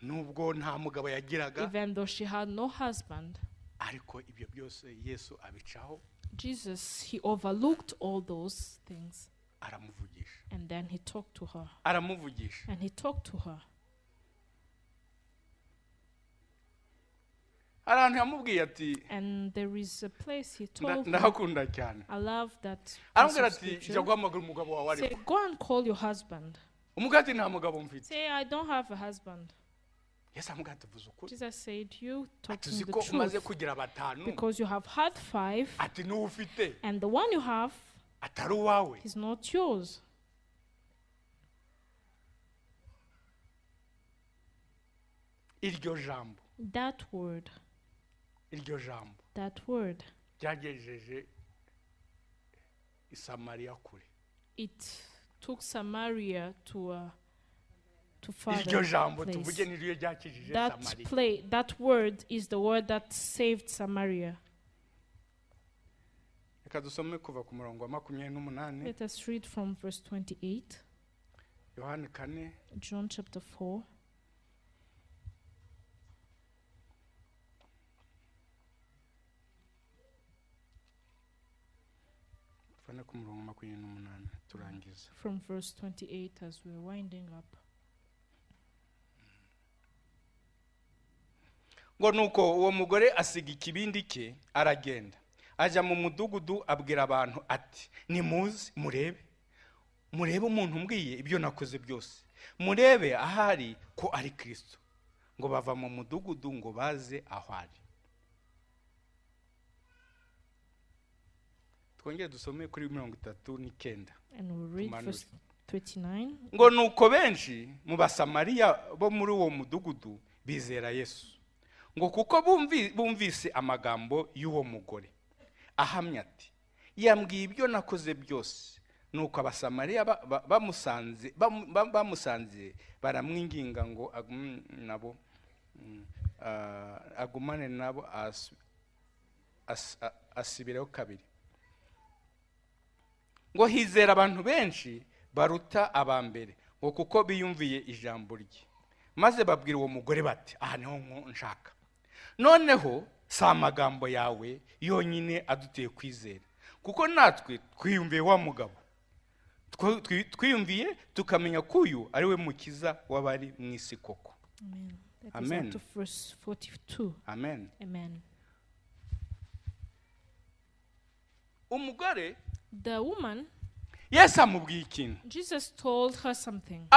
nubwo nta mugabo yagiraga, Even though she had no husband. ariko ibyo byose Yesu abicaho, Jesus, he overlooked all those things. aramuvugisha. And then he talked to her. Aramuvugisha. And he talked to her. Arantu yamubwiye ati, And there is a place he told her. ndahakunda cyane. I love that. piece Aramubwira of ati, scripture. jya guhamagara umugabo wawe Say, ariko. go and call your husband. Umugabo ati nta mugabo mfite. Say, I don't have a husband. Yesu amubwira ati vuze ukuri. Jesus said, you Ati talking uzi the ko umaze truth. kugira batanu. Because you have had 5, Ati n'uwo ufite and the one you have atari uwawe. is not yours. Iryo jambo, That word, iryo jambo that word, ryagejeje i Samariya kure. it took Samaria to Iryo further jambo place. tuvuge niryo ryakijije Samariya. That word is the word that saved Samaria. Reka dusome kuva ku murongo wa 28. Let us read from verse 28, Yohani 4. John chapter 4. From verse 28 as we're winding up. ngo nuko uwo mugore asiga ikibindi cye aragenda ajya mu mudugudu abwira abantu ati nimuze murebe umuntu mbwiye ibyo nakoze byose murebe ahari ko ari Kristo ngo bava mu mudugudu ngo baze aho ari. Twongere dusome kuri 39. And we'll read verse 39. ngo nuko benshi mu basamariya bo muri uwo mudugudu bizera Yesu ngo kuko bumvise amagambo y'uwo mugore ahamya ati yambwiye ibyo nakoze byose. Nuko abasamariya bamusanze baramwinginga ngo agumane nabo asibireho kabiri. Ngo hizera abantu benshi baruta abambere ngo kuko biyumviye ijambo rye. Maze babwira uwo mugore bati aha niho nshaka. Noneho sa magambo yawe yonyine aduteye kwizera kuko natwe twiyumviye wa mugabo twiyumviye tukamenya kuyu ari we mukiza w'abari mu isi koko. Amen. That is up to verse 42. Amen. Amen. Umugore, the woman, yes, amubwiye ikintu. Jesus told her something.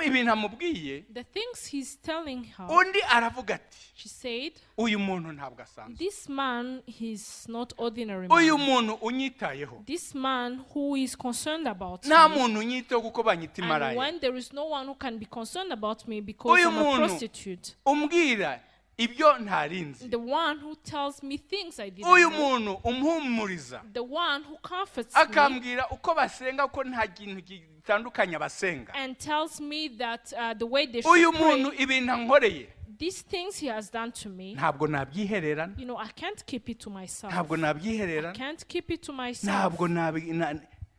Ibintu amubwiye. The things he's telling her. Undi aravuga ati. She said, uyu muntu ntabwo asanzwe. This man, he's not ordinary man. Uyu muntu unyitayeho. This man who is concerned about nta muntu unyitaho kuko banyita imaraya. And when there is no one who can be concerned about me because I'm a prostitute. Umbwira ibyo ntarinzi. The one who tells me things I didn't uyu know. muntu umuhumuriza. The one who comforts akambwira uko basenga ko nta kintu gitandukanye basenga. And tells me that the way they should uyu muntu ibintu ankoreye. These things he has done to me. Ntabwo nabyihererana. You know, I can't keep it to myself. Ntabwo nabyihererana. I can't keep it to myself. Ntabwo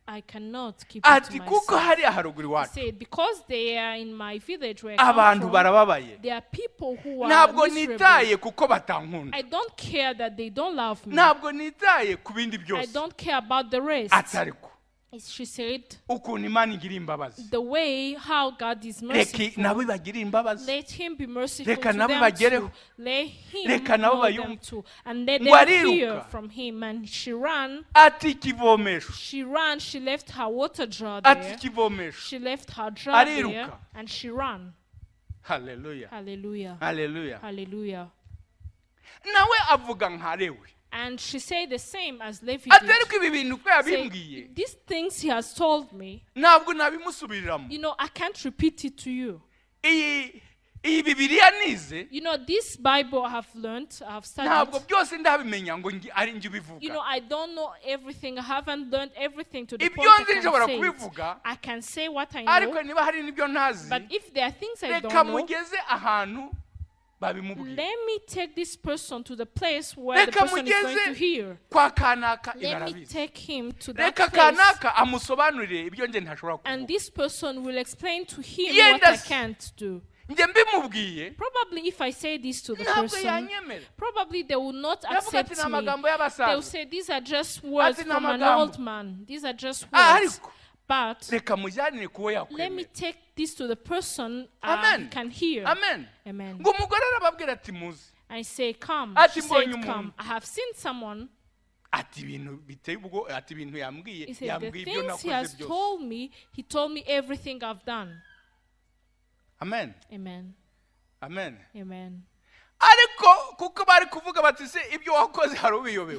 I cannot keep it to myself. kuko hari aharuguru iwacu. He said, because they are in my village where abantu barababaye. There are people who are ntabwo nitaye kuko batankunda. I don't care that they don't love me. ntabwo nitaye ku bindi byose. I don't care about the rest. Atariko. She said, ukuntu Imana igira imbabazi. The way how God is merciful. nabo bagira imbabazi. Let him be merciful to them too. Let him know them too. And let them hear from him. And she ran. Ati kivomesho. She ran. She left her water jar there. Ati kivomesho. She left her jar there. And she ran. Hallelujah. Hallelujah. Hallelujah. Hallelujah. Nawe avuga nka Lewi. And she said the same as Levi did. Say, these things he has told me, you know, I can't repeat it to you. You know, this Bible I have learned, I have studied. You know, I don't know everything. I haven't learned everything to the point I can say what I know. But if there are things I don't know, let me take this person to the place where the person is going to hear. Let me take him to that place. And this person will explain to him what I can't do. Probably if I say this to the person, probably they will not accept me. They will say, these are just words from an old man. These are just words. But let me take this to the person who can hear. Amen. Amen. I say, come. She said, come. I have seen someone. He said, the things he has told me, he told me everything I've done. Amen. Amen. Amen. Amen.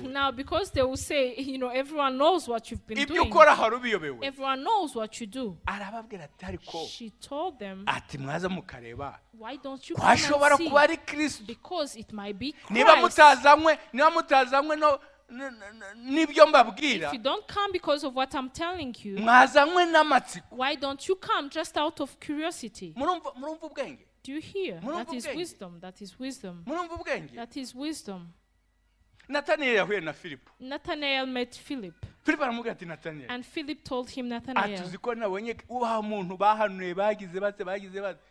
Now, because they will say, you know, everyone knows what you've been doing. Everyone knows what you do. She told them, why don't you come and see? Because it might be Christ. If you don't come because of what I'm telling you, why don't you come just out of curiosity? Do you hear? That is wisdom. That is wisdom. That is wisdom. Nathanael met Philip. And Philip told him, Nathanael,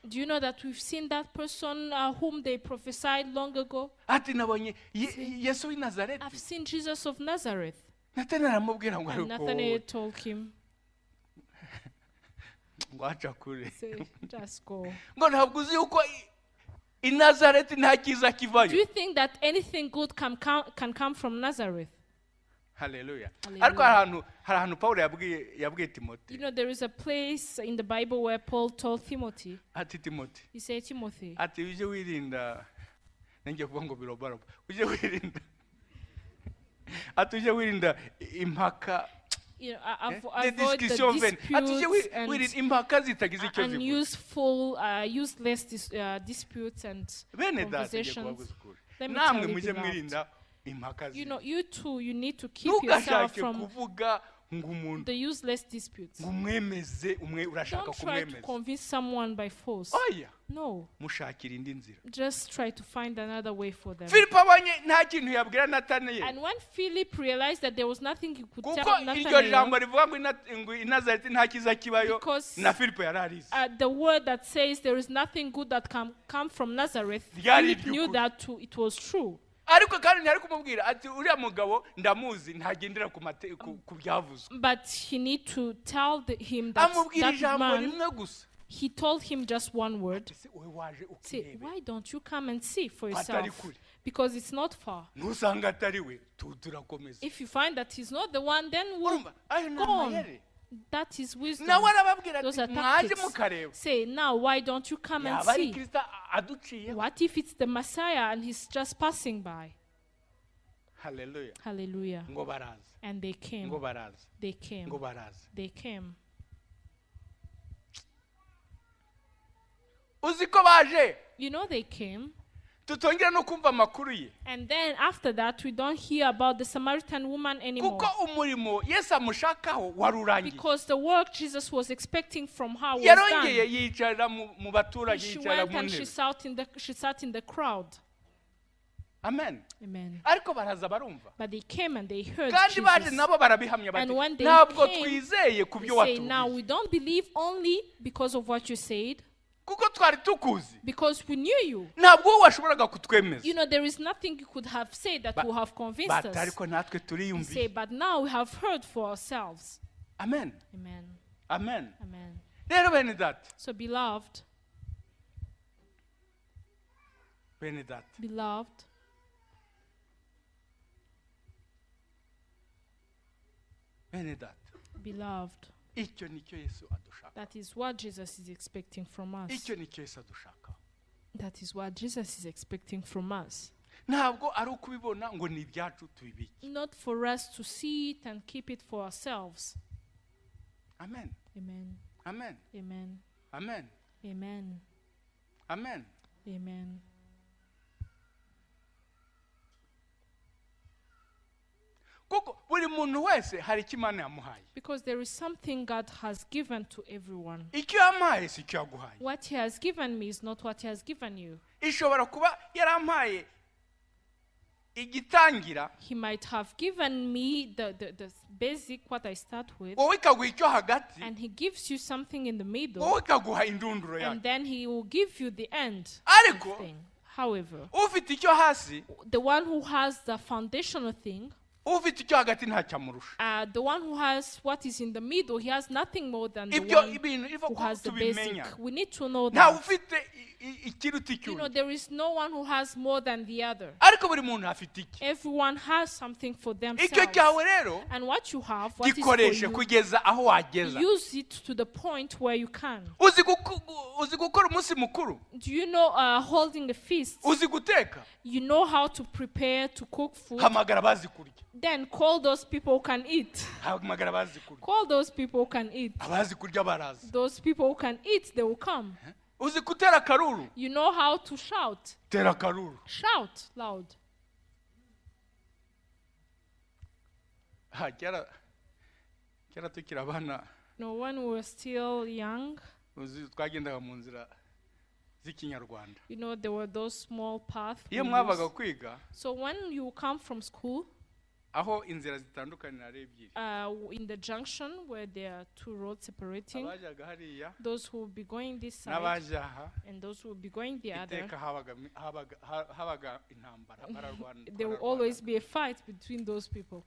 do you know that we've seen that person whom they prophesied long ago? I've seen Jesus of Nazareth. Nathanael aramubwira ngo And Nathanael told him, ngo aca kure. say, just go. Ngo ntabwo uzi yuko i Nazareth nta kiza kivayo. Do you think that anything good can come from Nazareth? Hallelujah. Hallelujah. Ariko hari ahantu Paul yabwiye Timothy. You know, there is a place in the Bible where Paul told Timothy. Ati Timothy. He said, Timothy, Ati uje wirinda nenge kuvuga ngo birobaroba. Uje wirinda. Ati uje wirinda impaka. you know, avoid the disputes and unuseful, useless disputes and conversations. Let me tell you, beloved, you know, you too, you need to keep yourself from the useless disputes. Don't try to convince someone by force. No. Just try to find another way for them. And when Philip realized that there was nothing he could tell Nathanael, because the word that says there is nothing good that can come from Nazareth, Philip knew that too, it was true. But he need to tell him that man, he told him just one word. Say, why don't you come and see for yourself? Because it's not far. If you find that he's not the one, then we'll go on. That is wisdom. Those are tactics. Say, now why don't you come and see? What if it's the Messiah and he's just passing by? Hallelujah. Hallelujah. And they came. They came. They came. You know, they came. And then after that, we don't hear about the Samaritan woman anymore. Because the work Jesus was expecting from her was done. She went and she sat in the crowd. Amen. Amen. But But they came and they heard Jesus. And when they came, they say, now we don't believe only because of what you said. Because we knew you. You know, there is nothing you could have said that would have convinced us. We say, but now we have heard for ourselves. Amen. Amen. Amen. Amen. So beloved, beloved, that is what Jesus is expecting from us. That is what Jesus is expecting from us. Not for us to see it and keep it for ourselves. Amen. Amen. Amen. Amen. Amen. Amen. Amen. Amen. Because there is something God has given to everyone. What he has given me is not what he has given you. He might have given me the basic, what I start with, and he gives you something in the middle, and then he will give you the end thing. However, the one who has the foundational thing, the one who has what is in the middle, he has nothing more than the one who has the basic. We need to know that. You know, there is no one who has more than the other. Everyone has something for themselves. And what you have, what is for you, use it to the point where you can. Do you know holding a feast? You know how to prepare, to cook food? Then call those people who can eat. Call those people who can eat. Those people who can eat, they will come. You know how to shout. Shout loud. No, when we were still young, you know, there were those small paths. So when you come from school, in the junction where there are two roads separating, those who will be going this side and those who will be going the other, there will always be a fight between those people.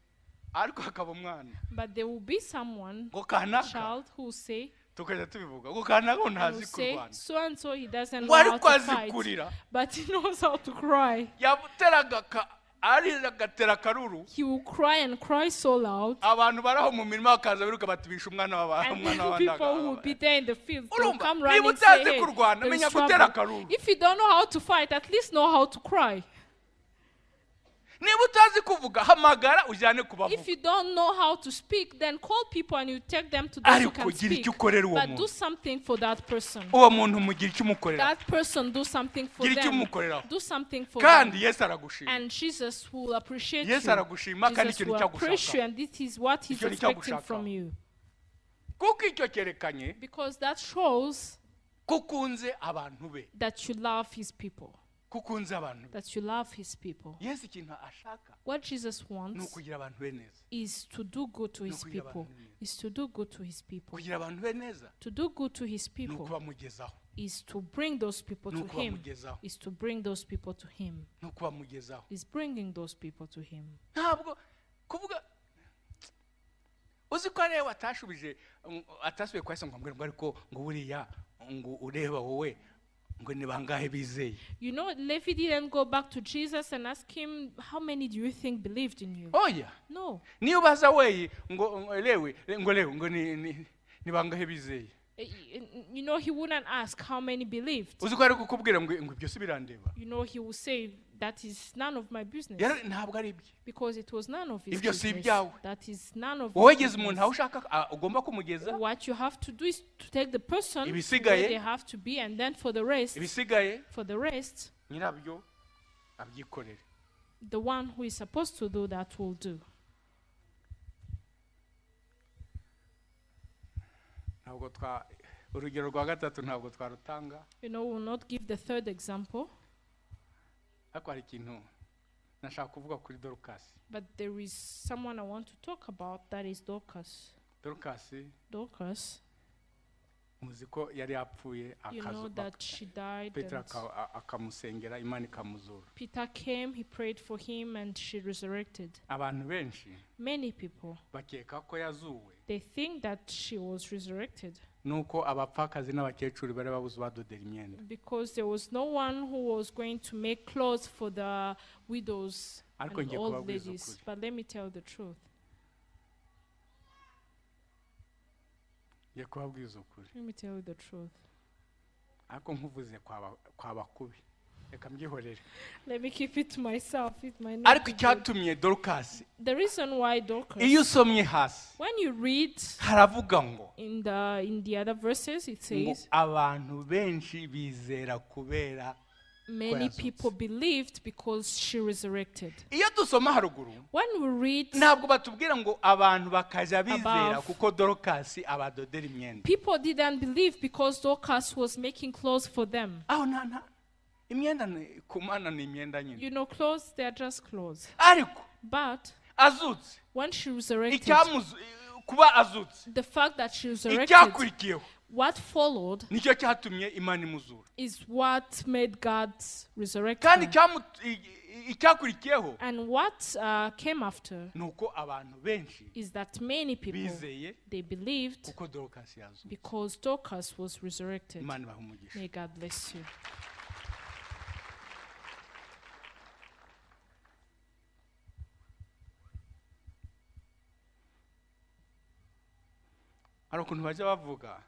ariko hakaba umwana But there will be someone, ngo a kanaka child, who will say, tukajya tubivuga ngo kanaka and will ntazi say, kurwana so and so, he doesn't ngo know how ariko to azi fight, kurira but he knows how to cry. yateraga arira agatera akaruru He will cry and cry so loud. abantu baraho mu mirima bakaza biruka batubisha umwana And w'abana people who will be there in the fields, they'll urumva come niba running and say, utazi hey, kurwana there is menya gutera trouble. akaruru If you don't know how to fight, at least know how to cry. niba utazi kuvuga hamagara ujyane kubavuga If you don't know how to speak, then call people and you take them to those who ariko can gira speak. icyo ukorera uwo But do muntu something for that person. uwo muntu mugira icyo umukorera That person, do something for gira icyo them. umukoreraho Do something for kandi them. yesu aragushima And Jesus will appreciate yesu you. aragushima kandi Jesus icyo will nicyo appreciate you, agushaka and this is what he's Icyo nicyo expecting from agushakaho. you. kuko icyo cyerekanye Because that shows ko ukunze abantu be that you love his people. ko ukunze abantu be That you love his people. yesu ikintu ashaka What Jesus ni wants ukugira abantu be neza is to do good to his kugira people. abantu neza. Is to do good to his people. kugira abantu be neza To do good to his ni people ukubamugezaho is to bring those people ni to him. ukubamugezaho Is to bring those people to him. ni ukubamugezaho Is bringing those people to him. ntabwo kuvuga uzi ko ariwe atashubije atasubiye kwa Yesu ngo ambwira ngo ariko ngo buriya ngo ureba wowe ngo ni bangahe bizeye You know, Levi didn't go back to Jesus and ask him, how many do you think believed in you? oya No. niyo baza weyi ngo lewe ngo ni bangahe bizeye You know, he wouldn't ask how many believed. uzi ko ari kukubwira ngo ibyo si birandeba You know, he will say, that is none of my business. ntabwo ari ibye Because it was none of his Ibyo si business. ibyawe. That is none of wowe his geze umuntu business. aho ushaka ugomba kumugeza What you have to do is to take the person to Ibisigaye. where they have to be, and then for the rest, nyirabyo abyikorere the one who is supposed to do that will do. ntabwo urugero rwa gatatu ntabwo twarutanga You know, we will not give the third example, ariko hari ikintu nashaka kuvuga kuri Dorcas but there is someone I want to talk about, that is Dorcas. Dorcas, muzi ko yari yapfuye you know that she died. Petero And akamusengera Imana ikamuzura Peter came, he prayed for him, and she resurrected. abantu benshi Many people, bakeka ko yazuwe they think that she was resurrected nuko abapfakazi n'abakecuru bari babuze badodera imyenda because there was no one who was going to make clothes for the widows Ariko and ngiye old kubabwiza ladies. ukuri. But let me tell the truth. ngiye kubabwiza ukuri Let me tell you the truth. ariko nkuvuze kwa bakubi reka mbyihorere Let me keep it to myself. It might not ariko be good. icyatumye Dorcas The reason why Dorcas, iyo usomye hasi when you read haravuga ngo in the other verses, it ngo says abantu benshi bizera kubera many yazutse. people believed because she resurrected. iyo dusoma haruguru When we read, ntabwo batubwira ngo abantu bakajya bizera Above. kuko Dorcas abadodera imyenda people didn't believe because Dorcas was making clothes for them. aho nta imyenda ku Mana ni imyenda nyine You know, clothes, they are just clothes. ariko But azutse when she resurrected, kuba azutse the fact that she resurrected, icyakurikiyeho what followed nicyo cyatumye Imana imuzura is what made God resurrect kandi her. icyakurikiyeho And what came after ni uko abantu benshi is that many people, bizeye they believed kuko Dorcas yazutse because Dorcas was resurrected. Imana ibahe umugisha May God bless you. hari ukuntu bajya bavuga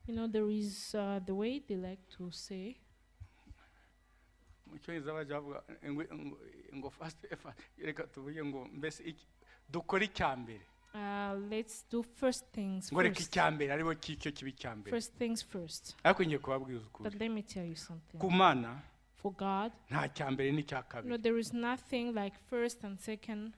You know, there is the way they like to say, mu cyongereza bajya bavuga ngo first effort reka tuvuge ngo mbese dukora icya mbere let's do first things ngo reka first. icya mbere aribo kicyo kibi cya mbere First things first. ariko ngiye kubabwiza ukuri But let me tell you something. ku Mana For God, nta cya mbere n'icya you know, kabiri there is nothing like first and second.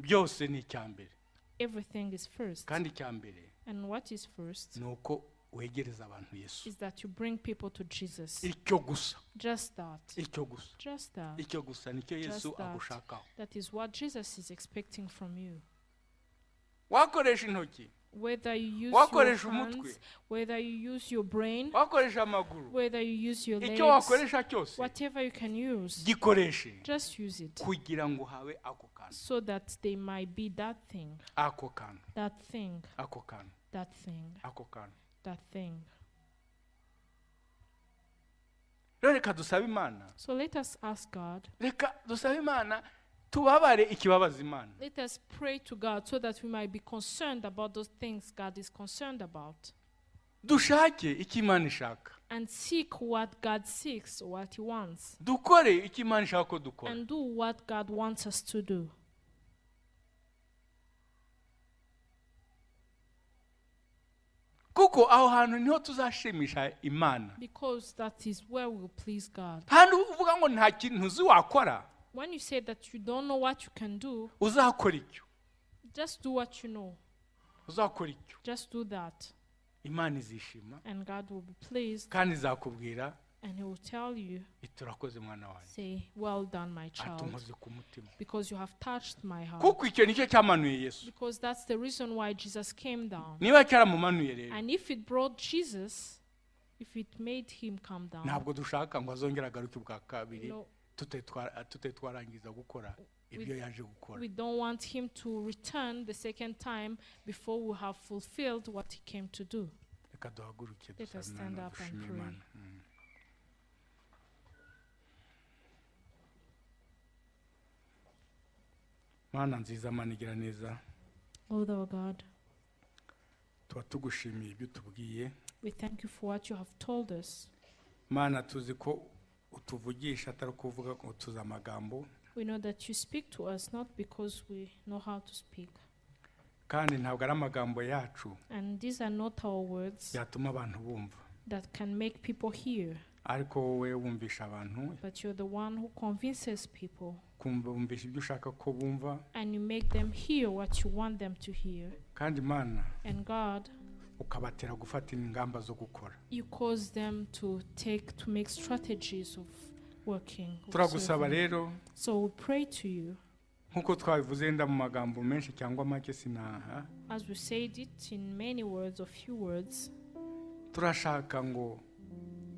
byose ni icya mbere Everything is first. kandi icya mbere And what is first ni uko wegereza abantu Yesu is that you bring people to Jesus. icyo gusa Just that. icyo gusa Just that. icyo gusa nicyo Yesu Just that. agushakaho That is what Jesus is expecting from you. wakoresha intoki whether you use your wakoresha umutwe, hands, whether you use your brain, wakoresha amaguru, whether you use your icyo legs, wakoresha cyose whatever you can use, gikoreshe just use it kugira ngo habe ako kantu, so that they might be that thing, ako kantu, that thing, ako kantu, that thing, ako kantu. that thing. Reka dusabe Imana, So let us ask God. reka dusabe Imana tubabare ikibabaza Imana. Let us pray to God so that we might be concerned about those things God is concerned about. Dushake icyo Imana ishaka, And seek what God seeks, what He wants. dukore icyo Imana ishaka ko dukora. And do what God wants us to do. Kuko aho hantu niho tuzashimisha Imana. Because that is where we will please God. Handi uvuga ngo nta kintu uzi wakora, When you say that you don't know what you can do, uzakora icyo, just do what you know. uzakora icyo. Just do that. Imana izishima And God will be pleased. kandi izakubwira And He will tell you, iturakoze mwana wanjye, say, well done, my child. atumaze ku mutima. Because you have touched my heart. Kuko icyo nicyo cyamanuye Yesu. Because that's the reason why Jesus came down. Niba cyaramumanuye rero, And if it brought Jesus, if it made Him come down, ntabwo dushaka ngo azongere agaruke bwa kabiri no, tutari twarangiza gukora ibyo yaje gukora. we don't want Him to return the second time before we have fulfilled what He came to do. Reka duhaguruke Let us dusabe stand Imana, up and dushime pray. Imana. Mana nziza, Mana igira neza, Oh, thou God, tuba tugushimiye ibyo utubwiye. we thank you for what you have told us. Mana tuzi ko utuvugisha atari kuvuga ngo tuzi amagambo, We know that you speak to us not because we know how to speak. kandi ntabwo ari amagambo yacu And these are not our words yatuma abantu bumva, that can make people hear, ariko wowe wumvisha abantu, but you're the one who convinces people. wumvisha ibyo ushaka ko bumva. And you make them hear what you want them to hear. Kandi Mana And God, ukabatera gufata ingamba zo gukora. you cause them to make strategies of working. of Turagusaba serving. rero So we pray to you, nkuko twabivuze nda mu magambo menshi cyangwa make sinaha, as we said it in many words or few words, turashaka ngo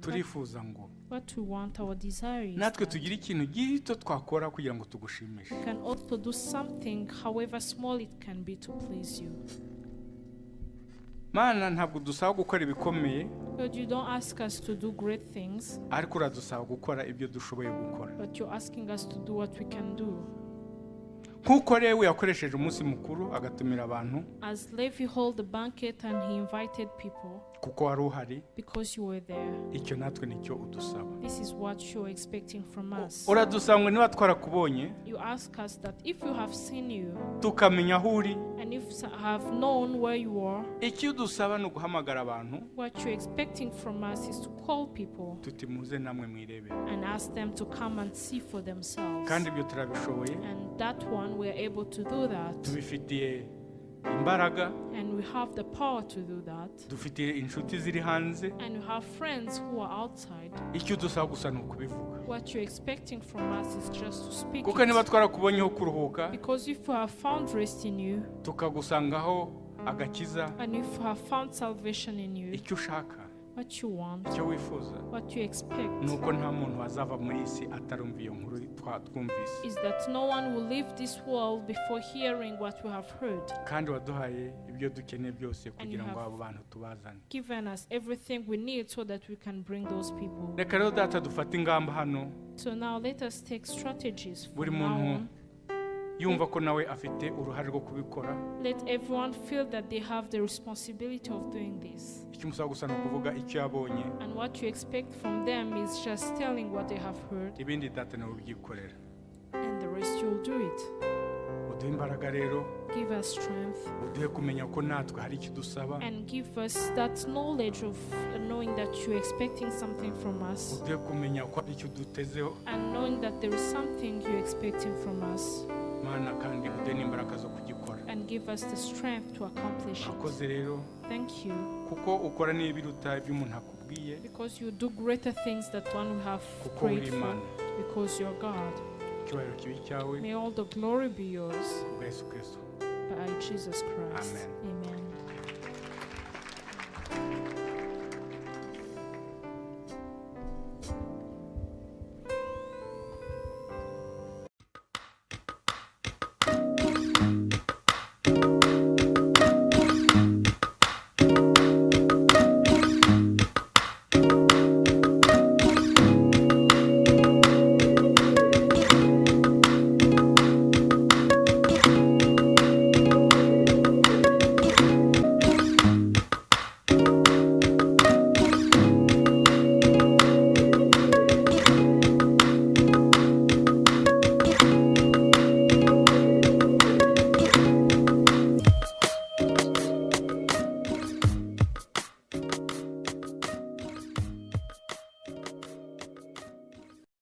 turifuza ngo what we want, our desire is natwe that tugira ikintu gito twakora kugira ngo tugushimishe. we can also do something, however small it can be, to please you. Mana ntabwo dusaba gukora ibikomeye, But you don't ask us to do great things, ariko uradusaba gukora ibyo dushoboye gukora. but you're asking us to do what we can do. Nkuko Lewi yakoresheje umunsi mukuru agatumira abantu, As Levi held the banquet and he invited people kuko wari uhari, because you were there, icyo natwe nicyo udusaba. this is what you're expecting from us. Uradusaba ngo niba twarakubonye You ask us that if you have seen you tukamenya aho uri, and if have known where you are, icyo udusaba ni uguhamagara abantu what you're expecting from us is to call people tuti muze namwe mwirebere. and ask them to come and see for themselves. Kandi ibyo turabishoboye, And that one, we are able to do that. tubifitiye imbaraga, And we have the power to do that. dufitiye inshuti ziri hanze. And we have friends who are outside. Icyo udusaba gusa ni ukubivuga, What you're expecting from us is just to speak kuko niba it. twarakubonyeho kuruhuka, Because if we have found rest in you, tukagusangaho agakiza, and if we have found salvation in you, icyo ushaka, what you want, icyo wifuza, what you expect, ni uko nta muntu wazava muri isi atarumva iyo nkuru twumvise. is that no one will leave this world before hearing what we have heard. Kandi waduhaye ibyo dukeneye byose kugira ngo abo bantu tubazane. Given us everything we need so that we can bring those people. Reka rero data dufate ingamba hano, So now let us take strategies buri from now muntu on. yumva ko nawe afite uruhare rwo kubikora. Let everyone feel that they have the responsibility of doing this. Icyo umusaba gusa ni ukuvuga icyo yabonye, And what you expect from them is just telling what they have heard, ibindi data nawe ubyikorera. and the rest you'll do it. Uduhe imbaraga rero, Give us strength uduhe kumenya ko natwe hari icyo dusaba, and give us that knowledge of knowing that you're expecting something from us, uduhe kumenya ko hari icyo dutezeho, and knowing that there is something you're expecting from us, Mana, kandi uduhe n'imbaraga zo kugikora. and give us the strength to accomplish it. Akoze rero, Thank you, kuko ukora n'ibiruta ibyo umuntu akubwiye, because you do greater things than one we have kuko uri prayed for, Imana. because you're God. Icyubahiro kibi cyawe, May all the glory be yours kubwa Yesu Kristo. by Jesus Christ. Amen. Amen.